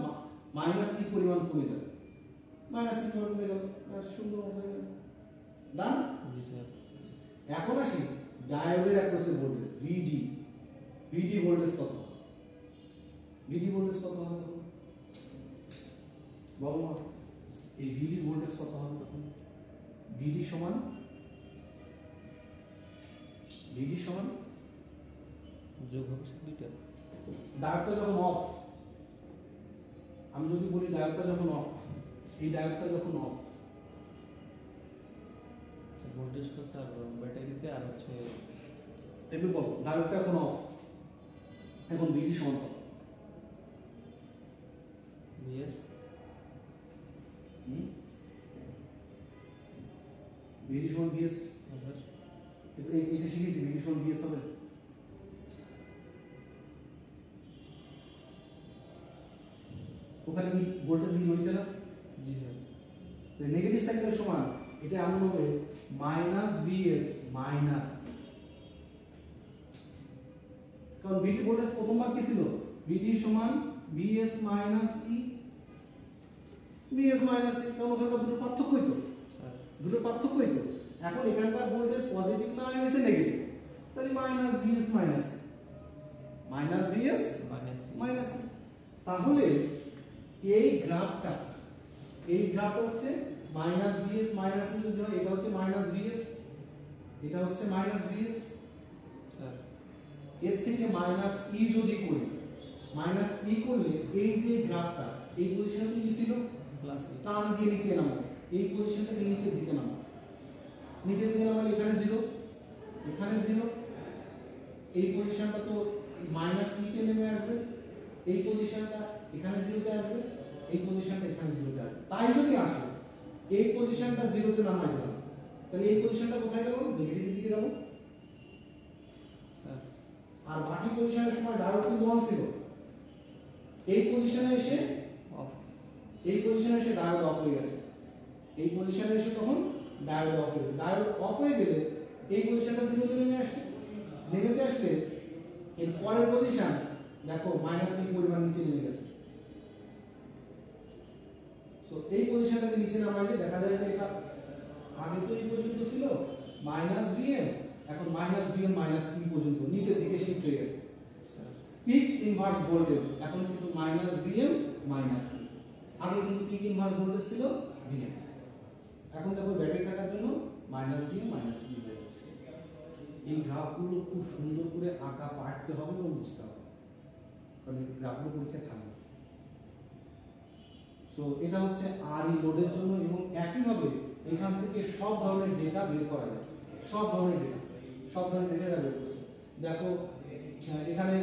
মাইনাস E পরিমাণ কমে যাবে, মাইনাস E পরিমাণ কমে গেল, ব্যাস সুন্দর হয়ে গেল। ডান? জি স্যার। এখন আসি ডায়োডের অ্যাক্রসের ভোল্টেজ VD ভোল্টেজ কত? VD ভোল্টেজ কত হবে তখন? বলো না, এই VD ভোল্টেজ কত হবে তখন? VD সমান যোগ হবে দুইটা। ডায়োডটা যখন অফ, আমি যদি বলি ডায়োডটা যখন অফ, এই ডায়োডটা যখন অফ, ভোল্টেজটা স্যার ব্যাটারিতে আর হচ্ছে এবার বলো ডায়োডটা এখন অফ, এখন VD সমান কত? VS। VD সমান VS। হ্যাঁ স্যার। এটা শিখেছি, VD সমান VS হবে। ওখানে কি ভোল্টেজ ই রয়েছে না? জি স্যার। নেগেটিভ সাইকেলের সমান এটা এমন হবে মাইনাস VS মাইনাস, কারণ VD ভোল্টেজ প্রথমবার কি ছিল? VD সমান VS minus E, VS minus E, কারণ ওখানকার দুটো পার্থক্যই তো, দুটো পার্থক্যই তো। এখন এখানকার ভোল্টেজ পজিটিভ না হয়েছে নেগেটিভ, তাহলে minus VS minus VS minus. তাহলে এই গ্রাফটা হচ্ছে মাইনাস VS মাইনাস E যদি হয়, এটা হচ্ছে মাইনাস VS, এটা হচ্ছে মাইনাস VS স্যার। এর থেকে মাইনাস E যদি করি, মাইনাস E করলে এই যে গ্রাফটা এই পজিশনে তো E ছিল, প্লাস টার্ন দিয়ে নিচে নামো, এই পজিশন থেকে নিচের দিকে নামো, নিচের দিকে নামালে এখানে 0, এখানে 0, এই পজিশনটা তো মাইনাস E তে নেমে আসবে, এই পজিশনটা এখানে 0 তে আসবে, এই পজিশনটা এখানে 0 তে আসবে। তাই যদি আসে এই পজিশনটা 0 তে নামাই দিলাম, তাহলে এই পজিশনটা কোথায় গেল? নেগেটিভ দিকে গেল। আর বাকি পজিশনের সময় ডায়োড কিন্তু অন ছিল, এই পজিশনে এসে অফ। এই পজিশনে এসে ডায়োড অফ হয়ে গেছে, এই পজিশনে এসে তখন ডায়োড অফ হয়ে গেছে। ডায়োড অফ হয়ে গেলে এই পজিশনটা 0 তে নেমে আসছে, নেমেতে আসলে এর পরের পজিশন দেখো মাইনাস কি পরিমাণ নিচে নেমে গেছে। সো এই পজিশনটাকে নিচে নামাইলে দেখা যায় যে এটা আগে তো এই পর্যন্ত ছিল মাইনাস Vm, এখন মাইনাস Vm মাইনাস কি পর্যন্ত নিচের দিকে শিফট হয়ে গেছে। পিক ইনভার্স ভোল্টেজ এখন কিন্তু মাইনাস Vm মাইনাস কি, আগে কিন্তু পিক ইনভার্স ভোল্টেজ ছিল Vm, এখন দেখো ব্যাটারি থাকার জন্য মাইনাস Vm মাইনাস কি হয়ে গেছে। এই গ্রাফগুলো খুব সুন্দর করে আঁকা পাঠতে হবে এবং বুঝতে হবে, কারণ এই গ্রাফগুলো পরীক্ষায় থাকবে। সো এটা হচ্ছে RE লোডের জন্য, এবং একইভাবে এখান থেকে সব ধরনের ডেটা বের করা যায়, সব ধরনের ডেটা বের করছে। দেখো এখানে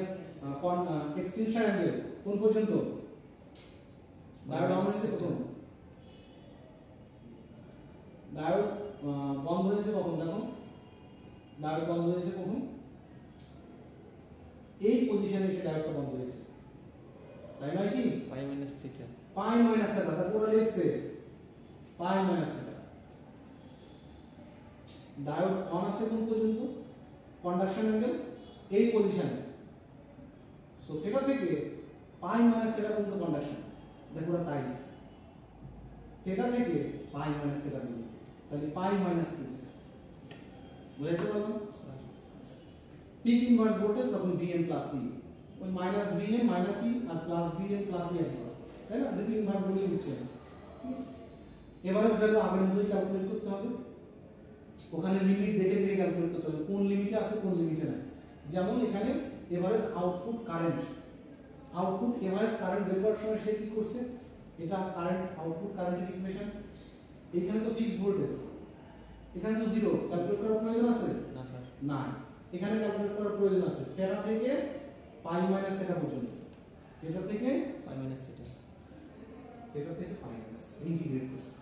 এক্সটেনশন অ্যাঙ্গেল কোন পর্যন্ত, ডায়োড অন হয়েছে কখন, ডায়োড বন্ধ হয়েছে কখন, দেখো ডায়োড বন্ধ হয়েছে কখন, এই পজিশনে এসে ডায়োডটা বন্ধ হয়েছে, তাই নয় কি? পাই মাইনাস থিটা, পাই মাইনাস থিটা, তারপরে লিখছে পাই মাইনাস থিটা। ডায়োড অন আছে কোন পর্যন্ত, কন্ডাকশন অ্যাঙ্গেল এই পজিশনে। সো থিটা থেকে পাই মাইনাস থিটা পর্যন্ত কন্ডাকশন, দেখো ওরা তাই দিচ্ছে, থিটা থেকে পাই মাইনাস থিটা পর্যন্ত, তাহলে পাই মাইনাস থিটা। বুঝাইতে পারলাম? পিক ইনভার্স ভোল্টেজ তখন Vm প্লাস E, ওই মাইনাস Vm মাইনাস E আর প্লাস Vm প্লাস E আসবে, তাই না? যদি ইনভার্স ভোল্টেজ দিচ্ছে, এভারেজ ভ্যালু আগের মতোই ক্যালকুলেট করতে হবে, ওখানে লিমিট দেখে দেখে ক্যালকুলেট করতে হবে কোন লিমিটে আছে কোন লিমিটে নাই। যেমন এখানে average output current average current বের করার সময় সে কি করছে, এটা কারেন্ট আউটপুট কারেন্টের ইকুয়েশন, এখানে তো ফিক্সড ভোল্টেজ, এখানে তো 0, ক্যালকুলেট করার প্রয়োজন আছে না স্যার, না, এখানে ক্যালকুলেট করার প্রয়োজন আছে। থিটা থেকে পাই মাইনাস থিটা পর্যন্ত, থিটা থেকে পাই মাইনাস থিটা, থিটা থেকে পাই মাইনাস ইন্টিগ্রেট করছে।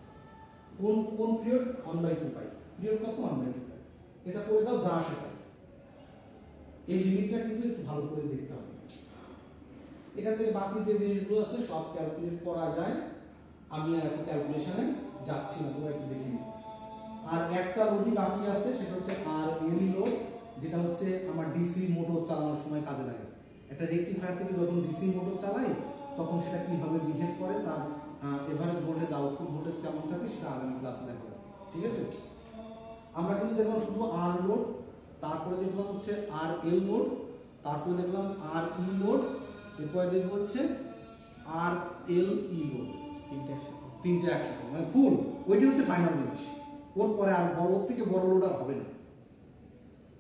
কোন পিরিয়ড 1/2 পাই, পিরিয়ড কত 1/2 পাই, এটা করে দাও যা আসে তাই। এই লিমিটটা কিন্তু একটু ভালো করে দেখতে হবে। এখান থেকে বাকি যে জিনিসগুলো আছে সব ক্যালকুলেট করা যায়, আমি আর একটা ক্যালকুলেশনে যাচ্ছি না, তোমরা একটু দেখে নিও। আর একটা লোডই বাকি আছে, সেটা হচ্ছে RL লোড, যেটা হচ্ছে আমার ডিসি মোটর চালানোর সময় কাজে লাগে। একটা রেকটিফায়ার থেকে যখন ডিসি মোটর চালাই তখন সেটা কিভাবে বিহেভ করে, তার এভারেজ ভোল্টেজ আউটপুট ভোল্টেজ কেমন থাকে সেটা আগামী ক্লাসে দেখাবো, ঠিক আছে? আমরা কিন্তু দেখলাম শুধু R লোড, তারপরে দেখলাম হচ্ছে RL লোড, তারপরে দেখলাম RE লোড, এরপরে দেখবো হচ্ছে RLE লোড, তিনটে একসাথে মানে ফুল, ওইটা হচ্ছে ফাইনাল জিনিস। ওর পরে আর বড় থেকে বড় লোড আর হবে না,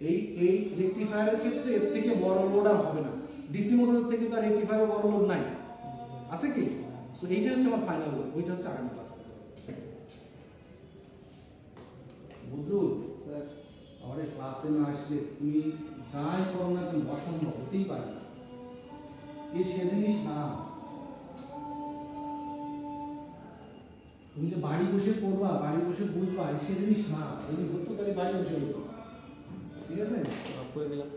এই রেকটিফায়ারের ক্ষেত্রে এর থেকে বড় লোড আর হবে না। ডিসি মোটরের থেকে তো আর রেকটিফায়ারের বড় লোড নাই, আছে কি? সো এইটা হচ্ছে আমার ফাইনাল লোড, ওইটা হচ্ছে আগামী ক্লাসে। বুঝলো স্যার, আমাদের ক্লাসে না আসলে তুমি যাই করো না তুমি অসম্ভব হতেই পারে না, এই সে জিনিস না। তুমি যে বাড়ি বসে পড়বা, বাড়ি বসে বুঝবা, সে জিনিস না। যদি হতো তাহলে বাড়ি বসে হতো, ঠিক আছে? করে দিলাম।